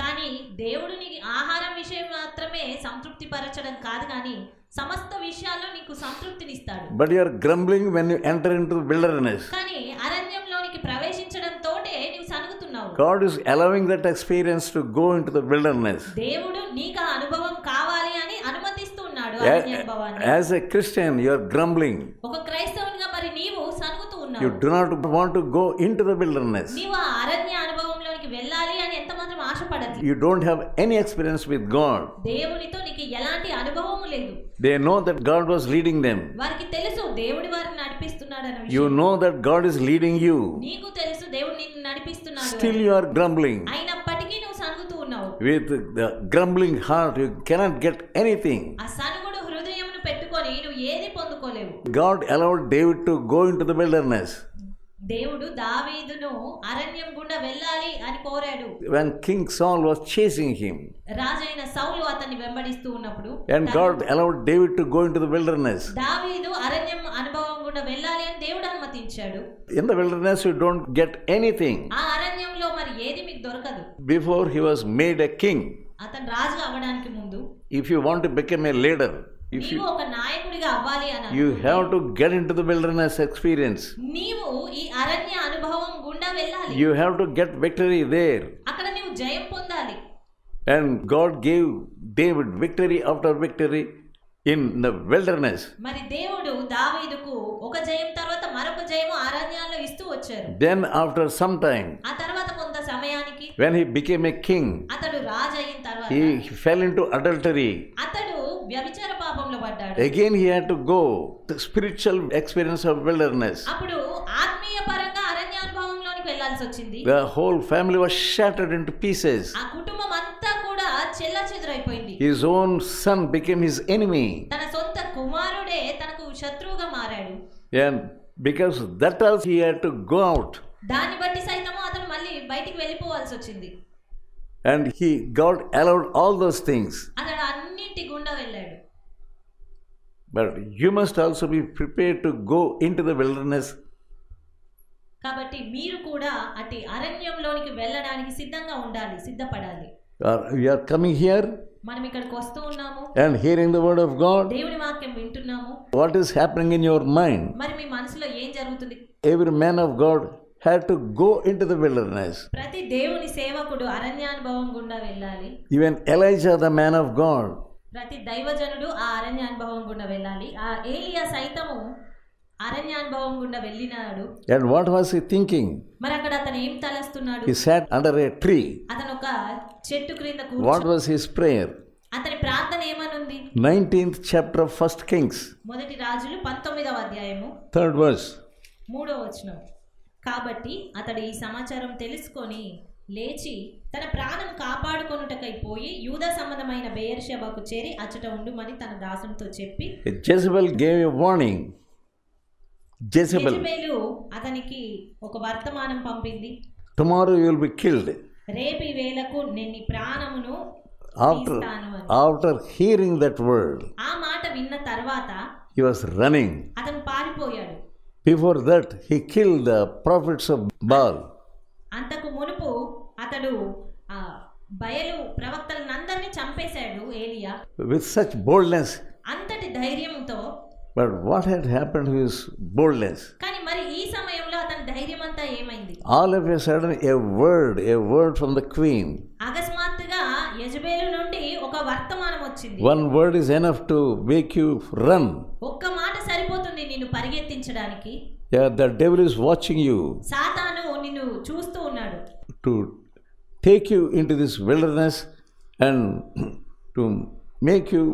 కానీ దేవుడు నీకు ఆహారం విషయం మాత్రమే సంతృప్తి పరచడం కాదు, కానీ సమస్త విషయాల్లో నీకు సంతృప్తినిస్తాడు. But you are grumbling when you enter into the wilderness. కానీ అరణ్యంలోనికి ప్రవేశించడం తోటే నీవు సనుగుతున్నావు. God is allowing that experience to go into the wilderness. దేవుడు నీకు ఆ అనుభవం కావాలి అని అనుమతిస్తున్నాడు అరణ్య అనుభవాన్ని. As a Christian, you are grumbling. ఒక క్రైస్తవునిగా మరి నీవు సనుగుతూ ఉన్నావు. You do not want to go into the wilderness. నీవు ఆ అరణ్య అనుభవంలోనికి వెళ్ళాలి అని ఎంత మాత్రం ఆశపడట్లేదు. You don't have any experience with God. దేవునితో నీకు ఎలాంటి అనుభవము లేదు. They know that God was leading them. వారికి తెలుసు దేవుడి వారిని నడిపిస్తున్నాడన్న విషయం. You know that God is leading you. నీకు తెలుసు దేవుడు నిన్ను నడిపిస్తున్నాడు. Still you are grumbling. అయినప్పటికీ నువ్వు సనుగుతూ ఉన్నావు. With the grumbling heart, you cannot get anything. ఆ సనుగుడు హృదయమును పెట్టుకొని నువ్వు ఏది పొందుకోలేవు. God allowed David to go into the wilderness. దేవుడు దావీదును అరణ్యం గుండా వెళ్ళాలి అని కోరాడు. When King Saul was chasing him. రాజైన సౌలు అతన్ని వెంబడిస్తూ ఉన్నప్పుడు, And God allowed David to go into the wilderness. దావీదు అరణ్యం అనుభవం గుండా వెళ్ళాలి అని దేవుడు అనుమతించాడు. In the wilderness you don't get anything. ఆ అరణ్యంలో మరి ఏది మీకు దొరకదు. Before he was made a king. అతను రాజు అవ్వడానికి ముందు, If you want to become a leader, నీవు ఒక నాయకుడిగా అవ్వాలి అని you have to get into the wilderness experience. నీవు ఈ అరణ్య అనుభవం గుండా వెళ్ళాలి. You have to get victory there. అక్కడ నీవు జయం పొందాలి. And God gave David victory after victory in the wilderness. మరి దేవుడు దావీదుకు ఒక జయం తర్వాత మరొక జయం అరణ్యాల్లో ఇస్తూ వచ్చారు. Then after some time, ఆ తర్వాత కొంత సమయానికి, when he became a king, అతడు రాజు అయిన తర్వాత he fell into adultery. అతడు వ్యభిచార పాపంలో పడ్డాడు. Again he had to go the spiritual experience of wilderness. అప్పుడు ఆత్మీయ పరంగా అరణ్య అనుభవంలోనికి వెళ్ళాల్సి వచ్చింది. The whole family was shattered into pieces. ఆ కుటుంబం అంతా కూడా చెల్లాచెదురైపోయింది. His own son became his enemy. తన సొంత కుమారుడే శత్రువుగా మారాడు. And because that also he had to go out. దాన్ని బట్టి సైతము అతను మళ్ళీ బయటికి వెళ్ళిపోవాల్సి వచ్చింది. And God allowed all those things. అతడు అన్నింటి గుండా వెళ్ళాడు. But you must also be prepared to go into the wilderness. కాబట్టి మీరు కూడా అట్టి అరణ్యంలోనికి వెళ్ళడానికి సిద్ధంగా ఉండాలి, సిద్ధపడాలి. You are coming here మనం ఇక్కడికి వస్తూ ఉన్నాము and hearing the word of God. దేవుని వాక్యం వింటున్నాము. What is happening in your mind? మరి మీ మనసులో ఏం జరుగుతుంది? Every man of God had to go into the wilderness. ప్రతి దేవుని సేవకుడు అరణ్యానుభవం గుండా వెళ్ళాలి. Even Elijah, the man of God, ప్రతి దైవజనుడు ఆ అరణ్యానుభవం గుండా వెళ్ళాలి. ఆ ఏలియా సైతము అరణ్యానుభవం గుండా వెళ్ళినాడు. and what was he thinking? మరి అక్కడ అతను ఏం తలస్తున్నాడు? He sat under a tree. అతను ఒక చెట్టు క్రింద What కూర్చొని was his prayer? అతని ప్రార్థన ఏమనుంది? 19th chapter of 1 Kings, మొదటి రాజులు 19వ అధ్యాయము 3rd verse. 3వ వచనం. కాబట్టి అతడు ఈ సమాచారం తెలుసుకొని లేచి తన ప్రాణం కాపాడుకొనుటకై పోయి యూదా సంబంధమైన బెయేర్షెబాకు చేరి అచ్చట ఉండుమని తన దాసునితో చెప్పి, Jezebel gave a warning. Jezebel, యెజబెలు అతనికి ఒక వర్తమానం పంపింది. tomorrow you will be killed. రేపు ఈ వేళకు నేను నీ ప్రాణమును After, తీస్తాను అని. after hearing that word, ఆ మాట విన్న తర్వాత he was running. అతను పారిపోయాడు. Before that, he killed the prophets of Baal. అంతకు మునుపు అతడు ఆ బయలు ప్రవక్తలందరినీ చంపేశాడు ఏలియా with such boldness. అంతటి ధైర్యంతో. But what had happened to his boldness? కానీ మరి ఈ సమయంలో అతని ధైర్యం అంతా ఏమైంది? All of a sudden, a word from the queen. అకస్మాత్తుగా యెజబెలు నుండి ఒక వర్తమానం వచ్చింది. One word is enough to make you run. ఒక్క మాట సరిపోతుంది నిన్ను పరిగెత్తించడానికి. Yeah, the devil is watching you సాతాను నిన్ను చూస్తూ ఉన్నాడు. to take you into this wilderness and to make you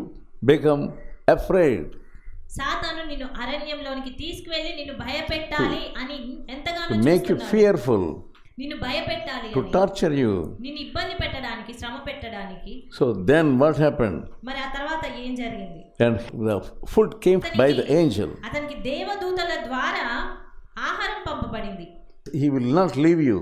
become afraid. సాతాను నిన్ను అరణ్యంలోనికి తీసుకువెళ్ళి నిన్ను భయపెట్టాలి అని ఎంతగానో To make you చూస్తున్నాడు. fearful, నిన్ను భయపెట్టాలి to అని, torture you. నిన్ను ఇబ్బంది పెట్టడానికి, శ్రమ పెట్టడానికి. So then what happened? మరి ఆ తర్వాత ఏం జరిగింది? And the food came by the angel. అతనికి దేవదూతల ద్వారా ఆహారం పంపబడింది. He will not leave you.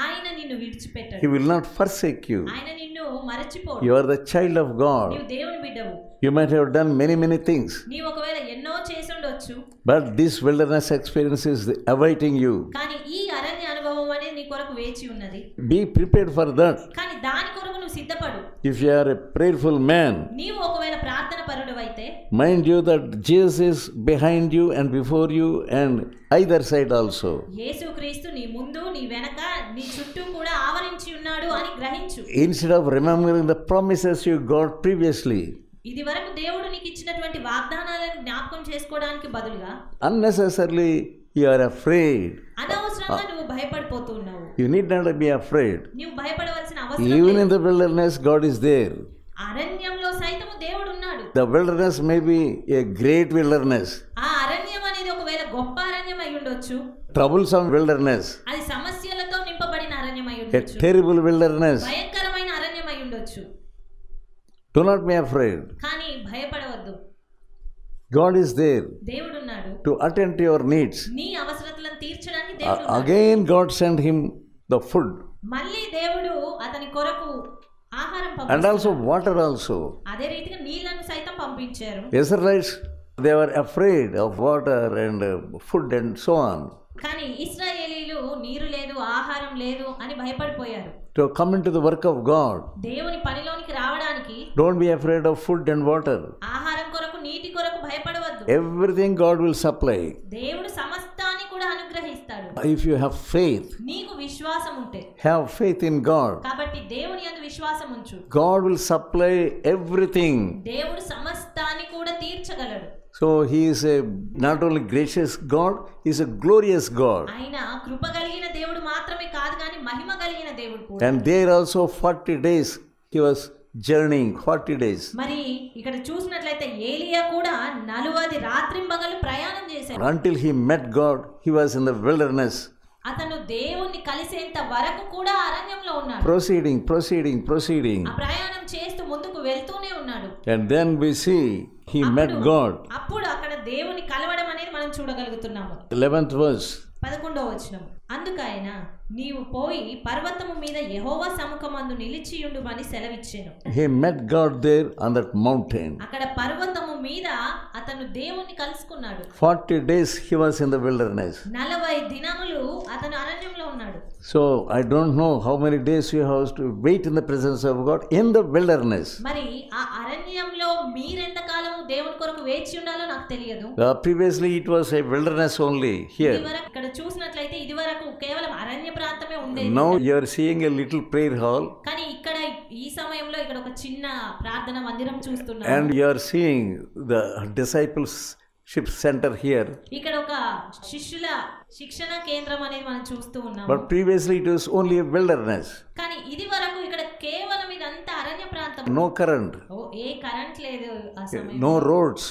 ఆయన నిన్ను విడిచిపెట్టడు. He will not forsake you. ఆయన నిన్ను మరచిపోడు. You are the child of God. నీవు దేవుని బిడ్డవు. You might have done many things, నీవు ఒకవేళ ఎన్నో చేసి ఉండొచ్చు. but this wilderness experience is awaiting you. కానీ ఈ అరణ్య అనుభవం అనేది నీ కొరకు వేచి ఉన్నది. Be prepared for that. కానీ దాని కొరకు నువ్వు సిద్ధపడు. If you are a prayerful man, నీవు ఒకవేళ ప్రార్థన పరుడవైతే, mind you that Jesus is behind you and before you and either side also. యేసుక్రీస్తు నీ ముందు, నీ వెనక, నీ చుట్టూ కూడా ఆవరించి ఉన్నాడు అని గ్రహించు. Instead of remembering the promises you got previously, ఇది వరకు దేవుడు నీకు ఇచ్చినటువంటి వాగ్దానాలను జ్ఞాపకం చేసుకోవడానికి బదులుగా unnecessarily you are afraid. అనవసరంగా నువ్వు భయపడిపోతూ ఉన్నావు. You need not be afraid. నువ్వు భయపడవలసిన అవసరం Even లేదు. in the wilderness, God is there. అరణ్యంలో సైతము దేవుడు ఉన్నాడు. The wilderness may be a great wilderness, ఆ అరణ్యం అనేది ఒకవేళ గొప్ప అరణ్యం అయి ఉండొచ్చు. troublesome wilderness, అది సమస్యలతో నింపబడిన అరణ్యం అయి a ఉండొచ్చు. terrible wilderness. భయంకరమైన అరణ్యం అయి ఉండొచ్చు. Do not be afraid. కానీ భయపడవద్దు. God is there దేవుడు ఉన్నాడు. to attend to your needs. నీ అవసరతలను తీర్చడానికి దేవుడు ఉన్నాడు. Again, God sent him the food మళ్ళీ దేవుడు అతని కొరకు ఆహారం and పంపించారు. also water also. అదే రీతిగా నీళ్లను సైతం పంపించారు. Israelites, they were afraid of water and food and so on. కానీ ఇశ్రాయేలీలు నీరు లేదు, ఆహారం లేదు అని భయపడిపోయారు. To come into the work of God, దేవుని పనిలోనికి రావడానికి don't be afraid of food and water. ఆహారం కొరకు, నీటి కొరకు భయపడవద్దు. Everything God will supply. దేవుడు సమస్తాన్ని కూడా అనుగ్రహిస్తాడు. If you have faith, నీకు విశ్వాసం ఉంటే. have faith in God. కాబట్టి దేవుని యందు విశ్వాసం ఉంచు. God will supply everything. దేవుడు సమస్తాన్ని కూడా తీర్చగలడు. So he is a not only gracious God, he is a glorious God. ఆయన కృప కలిగిన దేవుడు మాత్రమే కాదు కానీ మహిమ కలిగిన దేవుడు కూడా. And there also 40 days he was journeying, 40 days. మరి ఇక్కడ చూసినట్లయితే ఏలియా కూడా 40 రాత్రింబగళ్ళు ప్రయాణం చేశాడు. Until he met God, he was in the wilderness. అతను దేవుణ్ణి కలిసేంత వరకు కూడా అరణ్యంలో ఉన్నాడు. Proceeding. ఆ ప్రయాణం చేస్తూ ముందుకు వెళ్తూనే ఉన్నాడు. And then we see he met God. అప్పుడు అక్కడ దేవుని కలవడం మనం చూడగలుగుతున్నాము. 11th verse. 11వ వచనం. అందుకైన నీవు పోయి పర్వతము మీద యెహోవా సముఖమందు నిలిచియుండుమని సెలవిచ్చెను. He met God there on that mountain. అక్కడ పర్వతము మీద అతను దేవుణ్ణి కలుసుకున్నాడు. 40 days he was in the wilderness. 40 దినములు అతను అరణ్యంలో ఉన్నాడు. So I don't know how many days you have to wait in the presence of God in the wilderness. మరి ఆ అరణ్యంలో మీరెంత కాలము దేవుని కొరకు వేచి ఉండాలో నాకు తెలియదు. Previously it was a wilderness only here. ఇదివరకు ఇక్కడ చూసినట్లయితే ఇదివరకు కేవలం అరణ్య ప్రాంతమే ఉండేది. Now you are seeing a little prayer hall. కానీ ఇక్కడ ఈ సమయంలో ఇక్కడ ఒక చిన్న ప్రార్థన మందిరం చూస్తున్నాము. And you are seeing the discipleship center here. ఇక్కడ ఒక శిష్యుల శిక్షణ కేంద్రం అనేది మనం చూస్తూ ఉన్నాము. But previously it was only a wilderness. కానీ ఇదివరకు ఇక్కడ కేవలం ఇదంతా అరణ్య ప్రాంతం. No current. ఏ కరెంట్ లేదు ఆ సమయంలో. No roads.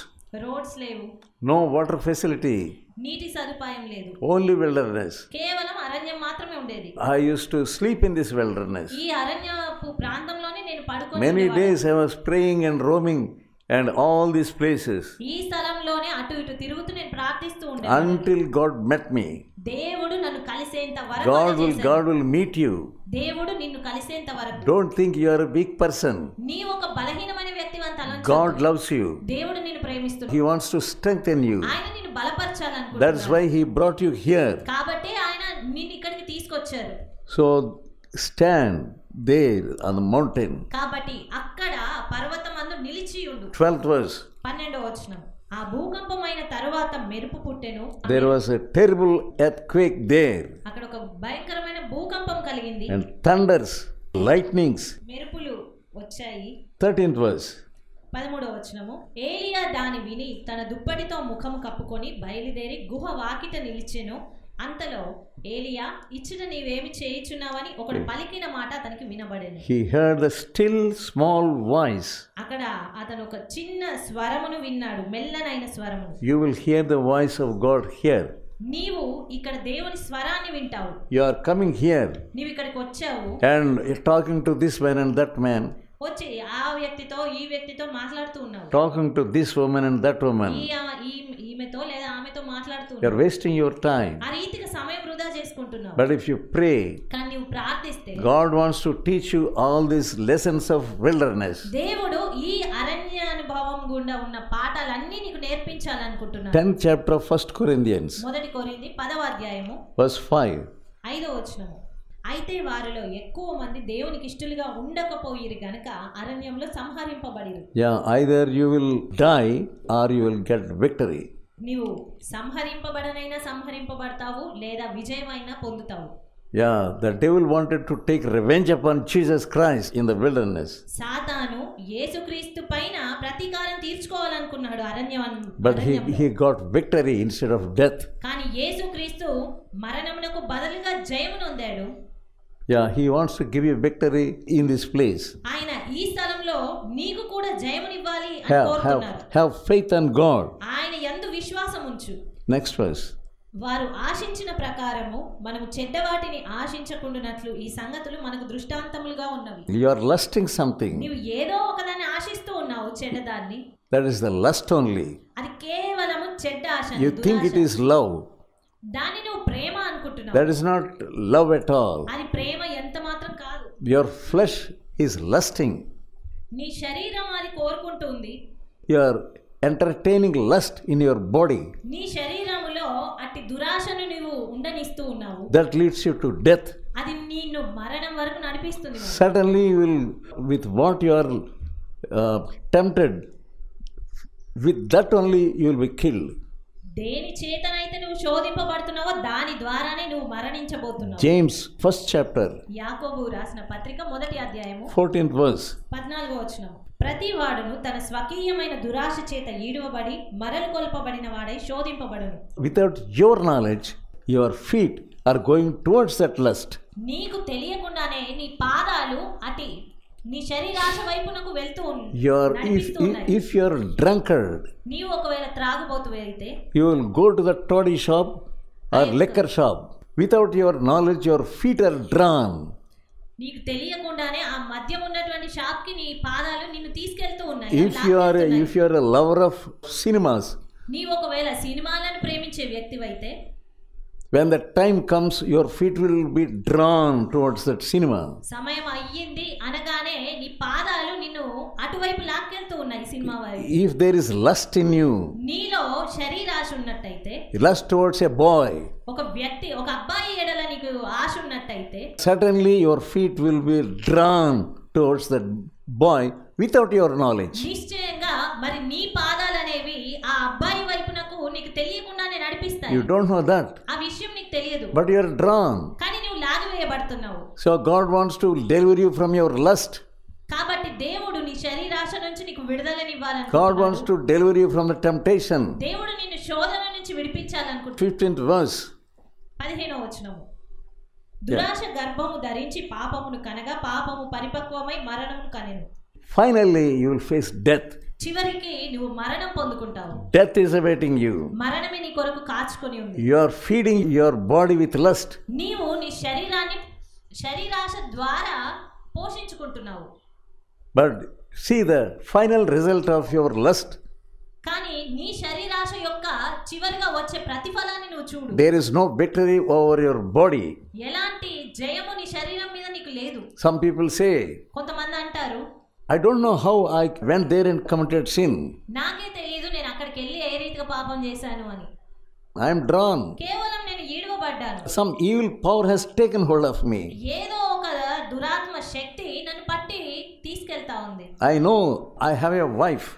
రోడ్స్ లేవు. No water facility. నీటి సదుపాయం లేదు. Only wilderness. కేవలం అరణ్యం మాత్రమే ఉండేది. I used to sleep in this wilderness. ఈ అరణ్యపు ప్రాంతంలోనే నేను పడుకొని Many days I was praying and roaming and all these places. ఈ స్థలంలోనే అటు ఇటు తిరుగుతూ నేను ప్రార్థిస్తూ ఉండేదాన్ని. Until God met me. దేవుడు నన్ను కలిసేంత వరకు God will meet you. దేవుడు నిన్ను కలిసేంత వరకు. Don't think you are a weak person. నీవు ఒక బలహీనమైన వ్యక్తివి అని తలంచొద్దు. God loves you. దేవుడు నిన్ను ప్రేమిస్తున్నాడు. He wants to strengthen you. ఆయన నిన్ను బలపరచాలనుకుంటున్నాడు. That's why he brought you here. కాబట్టి ఆయన నిన్ను ఇక్కడికి తీసుకొచ్చారు. So stand there on the mountain. కాబట్టి అక్కడ పర్వతమందు నిలిచి ఉండు. 12th verse. 12వ వచనం. ఆ భూకంపమైన తరువాత మెరుపు పుట్టెను. There was a terrible earthquake there. అక్కడ ఒక భయంకరమైన భూకంపం కలిగింది. And thunders, lightnings. మెరుపులు వచ్చాయి. 13th verse. 13వ వచనము. ఏలియా దాని విని తన దుప్పటితో ముఖము కప్పుకొని బయలుదేరి గుహ వాకిట నిలిచెను. అంతలో ఏలియా ఇచ్చట నీవేమి చేయుచున్నావని ఒకడు పలికిన మాట అతనికి వినబడెను. He heard the still small voice. అక్కడ అతను ఒక చిన్న స్వరమును విన్నాడు, మెల్లనైన స్వరమును. You will hear the voice of God here. నీవు ఇక్కడ దేవుని స్వరాన్ని వింటావు. You are coming here. నీవు ఇక్కడికి వచ్చావు. And you're talking to this man and that man. వచ్చి ఆ వ్యక్తితో ఈ వ్యక్తితో మాట్లాడుతూ ఉన్నావు. Talking to this woman and that woman. ఈమెతో లేదా ఆమెతో మాట్లాడుతూ ఉన్నావు. You're wasting your time. ఆ రీతిగా సమయం వృధా చేసుకుంటున్నావు. But if you pray, కానీ నీవు ప్రార్థిస్తే God wants to teach you all these lessons of wilderness. దేవుడు ఈ అరణ్య అనుభవం గుండా ఉన్న పాఠాలన్నీ నీకు నేర్పించాలనుకుంటున్నాడు. 10th chapter of 1 Corinthians. మొదటి కొరింథీ 10వ అధ్యాయము verse 5. 5వ వచనము. అయితే వారిలో ఎక్కువ మంది దేవునికి ఇష్టలుగా ఉండకపోయిరు గనుక అరణ్యంలో సంహరింపబడిరు. Yeah, either you will die or you will get victory. నీవు సంహరింపబడనైనా సంహరింపబడతావు లేదా విజయమైనా పొందుతావు. Yeah, the devil wanted to take revenge upon Jesus Christ in the wilderness. సాతాను యేసుక్రీస్తు పైన ప్రతీకారం తీర్చుకోవాలనుకున్నాడు అరణ్యం. But he got victory instead of death. కానీ యేసుక్రీస్తు మరణమునకు బదులుగా జయమును పొందాడు. Yeah, he wants to give you victory in this place. ఆయన ఈ స్థలంలో నీకు కూడా జయమునివ్వాలి అని కోరుతున్నారు. Have faith in God. ఆయన యందు విశ్వాసం ఉంచు. Next verse. వారు ఆశించిన ప్రకారము మనము చెడ్డవాటిని ఆశించకుండానట్లు ఈ సంగతులు మనకు దృష్టాంతములుగా ఉన్నవి. You are lusting something. నీవు ఏదో ఒకదాన్ని ఆశిస్తూ ఉన్నావు, చెడ్డదాన్ని. That is the lust only. అది కేవలము చెడ్డ ఆశ. You think it is love. దాన్ని నువ్వు ప్రేమ అనుకుంటున్నావు. That is not love at all. అది ప్రేమ ఎంత మాత్రం కాదు. Your flesh is lusting. నీ శరీరం అది కోరుకుంటుంది. You are entertaining lust in your body. నీ శరీరములో అట్టి దురాశను నీవు ఉండనిస్తూ ఉన్నావు. That leads you to death. అది నిన్ను మరణం వరకు నడిపిస్తుంది. Suddenly you will, with what you are tempted, with that only you will be killed. దేని చేతనైతే నువ్వు శోధింపబడుతున్నావో దాని ద్వారానే నువ్వు మరణించబోతున్నావు. James 1st chapter. యాకోబు రాసిన పత్రిక మొదటి అధ్యాయము 14th verse. 14వ వచనం. ప్రతి వాడును తన స్వకీయమైన దురాశ చేత ఈడువబడి మరలు కొల్పబడిన వాడై శోధింపబడును. Without your knowledge, your feet are going towards that lust. నీకు తెలియకుండానే నీ పాదాలు అటి నీ శరీరాశ వైపునకు వెళ్తూ if you are drunkard, నీవు ఒకవేళ త్రాగుబోతువు అయితే you will go to the toddy shop or liquor shop. Without your knowledge, your feet are drawn. నీకు తెలియకుండానే ఆ మద్యం ఉన్నటువంటి షాప్ కి నీ పాదాలు నిన్ను తీసుకెళ్తూ ఉన్నాయి. If you are a lover of cinemas, నీవు ఒకవేళ సినిమాలను ప్రేమించే ప్రేమించే వ్యక్తివైతే, when the time comes, your feet will be drawn towards that cinema. సమయం అయ్యింది అనగానే నీ పాదాలు నిన్ను అటువైపు లాక్కెళ్తూ ఉన్నాయి సినిమా వైపు. If there is lust in you, నీలో శరీరాశ ఉన్నట్టయితే, lust towards a boy, ఒక వ్యక్తి, ఒక అబ్బాయి ఎడల నీకు ఆశ ఉన్నట్టయితే, certainly your feet will be drawn towards that boy without your knowledge. నిశ్చయంగా మరి నీ పాదాలు అనేవి ఆ అబ్బాయి వైపునకు నీకు తెలియకుండానే నడిపిస్తాయి. You don't know that, ఆ విషయం నీకు తెలియదు, but you are drawn. కానీ నువ్వు లాగివేయబడుతున్నావు. So God wants to deliver you from your lust. కాబట్టి దేవుడు నీ శరీరాశ నుంచి నీకు విడుదలనివ్వాలని, God wants to deliver you from the temptation. దేవుడు నిన్ను శోధన నుంచి విడిపించాలనుకుంటున్నాడు. 15th verse. 15వ వచనము, దురాశ గర్భము ధరించి పాపమును కనగా పాపము పరిపక్వమై మరణమును కనెను. Finally you will face death. చివరికి నువ్వు మరణం పొందుకుంటావు. Death is awaiting you. మరణమే నీ కొరకు కాచుకొని ఉంది. You are feeding your body with lust. నీవు నీ శరీరాన్ని శరీరాశ ద్వారా పోషించుకుంటున్నావు. But see the final result of your lust. కానీ నీ శరీరాశ యొక్క చివరిగా వచ్చే ప్రతిఫలాన్ని నువ్వు చూడు. There is no victory over your body. ఎలాంటి జయము నీ శరీరం మీద నీకు లేదు. Some people say, కొంతమంది అంటారు, I don't know how I went there and committed sin. నాకే తెలియదు నేను అక్కడికి వెళ్ళి ఏ రీతిగా పాపం చేశాను అని. I am drawn. కేవలం నేను ఈడువబడ్డాను. Some evil power has taken hold of me. ఏదో ఒక దురాత్మ శక్తి నన్ను పట్టి తీసుకెళ్తా ఉంది. I know I have a wife.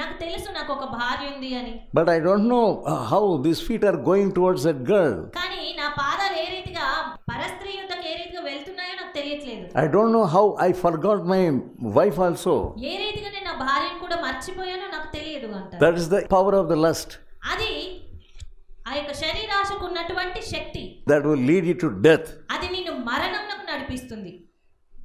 నాకు తెలుసు నాకు ఒక భార్య ఉంది అని. But I don't know how these feet are going towards that girl. కానీ నా పాదాలు ఏ రీతిగా పరస్త్రీ యుద్ధకు ఏ రీతిగా వెళ్తున్నాయో నాకు తెలియట్లేదు. I don't know how I forgot my wife also. ఏ రీతిగా నేను నా భార్యను కూడా మర్చిపోయానో నాకు తెలియదు అంట. That is the power of the lust. అది ఆ యొక్క శరీరాశకు ఉన్నటువంటి శక్తి. That will lead you to death. అది నిన్ను మరణంకు నడిపిస్తుంది.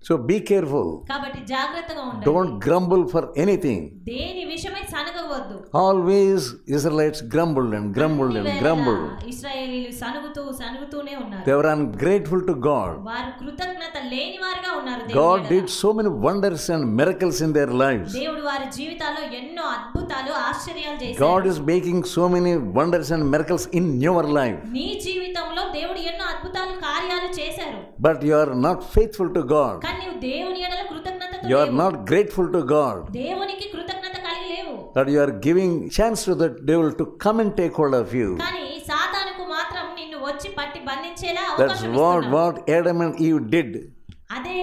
So be careful. కాబట్టి జాగ్రత్తగా ఉండండి. Don't grumble for anything. దేని విషయమై సనగవద్దు. Always Israelites grumbled and grumbled and grumbled. ఇశ్రాయేలీయులు సనుగుతూనే ఉన్నారు. They were ungrateful to God. వారు కృతజ్ఞత లేనివారుగా ఉన్నారు. God did so many wonders and miracles in their lives. దేవుడు వారి జీవితాల్లో ఎన్నో అద్భుతాలు ఆశ్చర్యాలు చేశాడు. God is making so many wonders and miracles in your life. నీ జీవితంలో దేవుడు ఎన్నో అద్భుతాలు కార్యాలు చేశారు. But you are not faithful to God. కానీ నీవు దేవుని యందు కృతజ్ఞతతో You are not grateful to God. దేవునికి కృతజ్ఞత కలిగి లేవు. That you are giving chance to the devil to come and take hold of you. కానీ సాతానుకు మాత్రం నిన్ను వచ్చి పట్టి బంధించేలా That's అవకాశం ఇస్తున్నాడు. what Adam and Eve did. అదే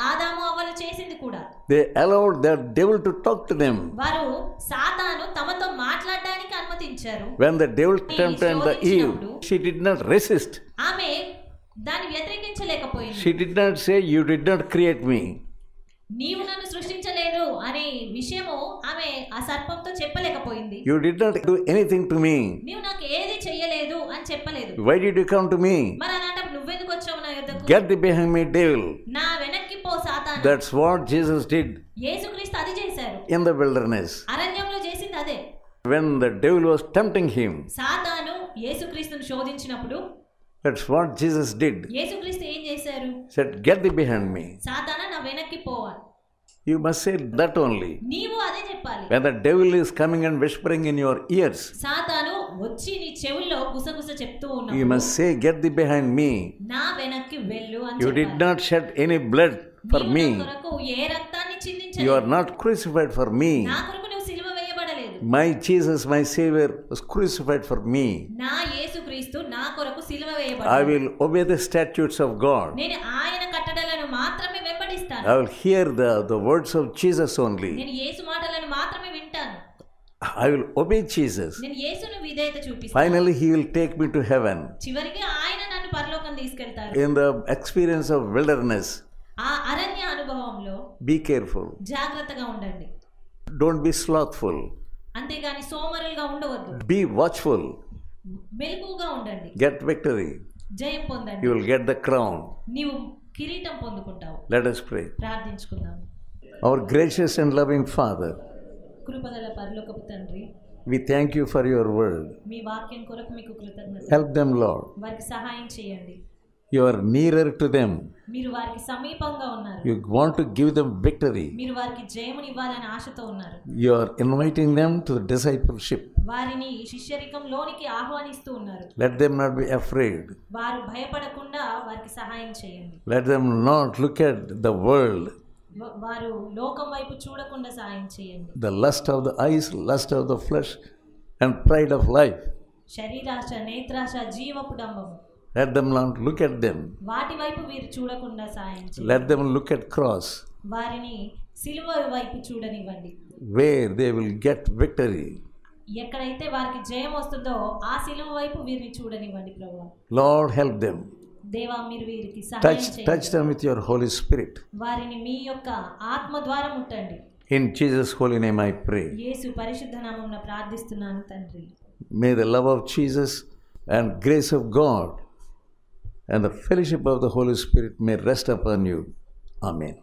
ఆదాము అవ్వలు చేసింది కూడా. They allowed the devil to talk to them. వారు సాతాను తమతో మాట్లాడడానికి అనుమతించారు. When the devil tempted the Eve, she did not resist. ఆమె దాన్ని వ్యతిరేకించలేకపోయింది. She did not say, you did not create me. నీవు నన్ను సృష్టించలేదు అనే విషయము ఆమె ఆ సర్పంతో చెప్పలేకపోయింది. You did not do anything to me. నీవు నాకు ఏది చేయలేదు అని చెప్పలేదు. Why did you come to me? మరి అలాంటప్పుడు నువ్వెందుకు వచ్చావు నా యొద్దకు? Get thee behind me, devil. నా వెనక్కి పో సాతాను. That's what Jesus did యేసుక్రీస్తు అది చేశారు. in the wilderness. అరణ్యంలో చేసింది అదే. When the devil was tempting him, సాతాను యేసుక్రీస్తును శోధించినప్పుడు that's what Jesus did. యేసుక్రీస్తు ఏం చేశారు? Said, get thee behind me. సాతానా నా వెనక్కి పోవాలి. You must say that only. నీవు అదే చెప్పాలి. When the devil is coming and whispering in your ears, సాతాను వచ్చి నీ చెవుల్లో గుసగుస చెప్తూ you ఉన్నాడు. must say, get thee behind me. నా వెనక్కి వెళ్ళు అని You చెప్పాలి. did not shed any blood for నీవు me. నా కొరకు ఏ రక్తాన్ని You చిందించలేదు. are not crucified for me. నా కొరకు నువ్వు సిలువ వేయబడలేదు. My Jesus, my Savior, was crucified for me. నా యేసుక్రీస్తు నా కొరకు సిలువ I వేయబడ్డాడు. will obey the statutes of God. నేను ఆయన కట్టడలను మాత్రమే వెంబడిస్తాను. I will hear the words of Jesus only. నేను యేసు మాటలను మాత్రమే వింటాను. I will obey Jesus. నేను యేసును విధేయత చూపిస్తాను. Finally, He will take me to heaven. చివరికి ఆయన నన్ను పరలోకం తీసుకెళ్తారు. In the experience of wilderness, ఆ అరణ్య అనుభవంలో be careful. జాగ్రత్తగా ఉండండి. Don't be slothful. అంతేగాని సోమరులుగా ఉండవద్దు. Be watchful. మెలకువగా ఉండండి. Get victory. జయం పొందండి. You will get the crown. నీవు కిరీటం పొందుకుంటావు. Let us pray. ప్రార్థించుకుందాం. Our gracious and loving Father, కృపగల పరలోకపు తండ్రి, we thank you for your word. మీ వాక్యం కొరకు మీకు కృతజ్ఞత. Help them, Lord. వారికి సహాయం చేయండి. You are nearer to them. మీరు వారికి సమీపంగా ఉన్నారు. You want to give them victory. మీరు వారికి జయమునివ్వాలని ఆశతో ఉన్నారు. You are inviting them to the discipleship. వారిని శిష్యరికంలోనికి ఆహ్వానిస్తూ ఉన్నారు. Let them not be afraid. వారు భయపడకుండా వారికి సహాయం చేయండి. Let them not look at the world. వారు లోకం వైపు చూడకుండా సహాయం చేయండి. The lust of the eyes, lust of the flesh and pride of life. శరీరాశ, నేత్రాశ, జీవపు డంబము. Let them not look at them. వాటి వైపు వీరు చూడకుండా సహాయం చేయండి. Let them look at cross. వారిని సిలువ వైపు చూడనివ్వండి. Where they will get victory. ఎక్కడైతే వారికి జయం వస్తుందో ఆ సిలువ వైపు వీరిని చూడనివ్వండి ప్రభువా. Lord, help them. దేవా, మీరు వీరికి సహాయం చేయండి. Touch them with your Holy Spirit. వారిని మీ యొక్క ఆత్మ ద్వారా ముట్టండి. In Jesus' holy name I pray. యేసు పరిశుద్ధ నామమున ప్రార్థిస్తున్నాను తండ్రి. May the love of Jesus and grace of God and the fellowship of the Holy Spirit may rest upon you. Amen.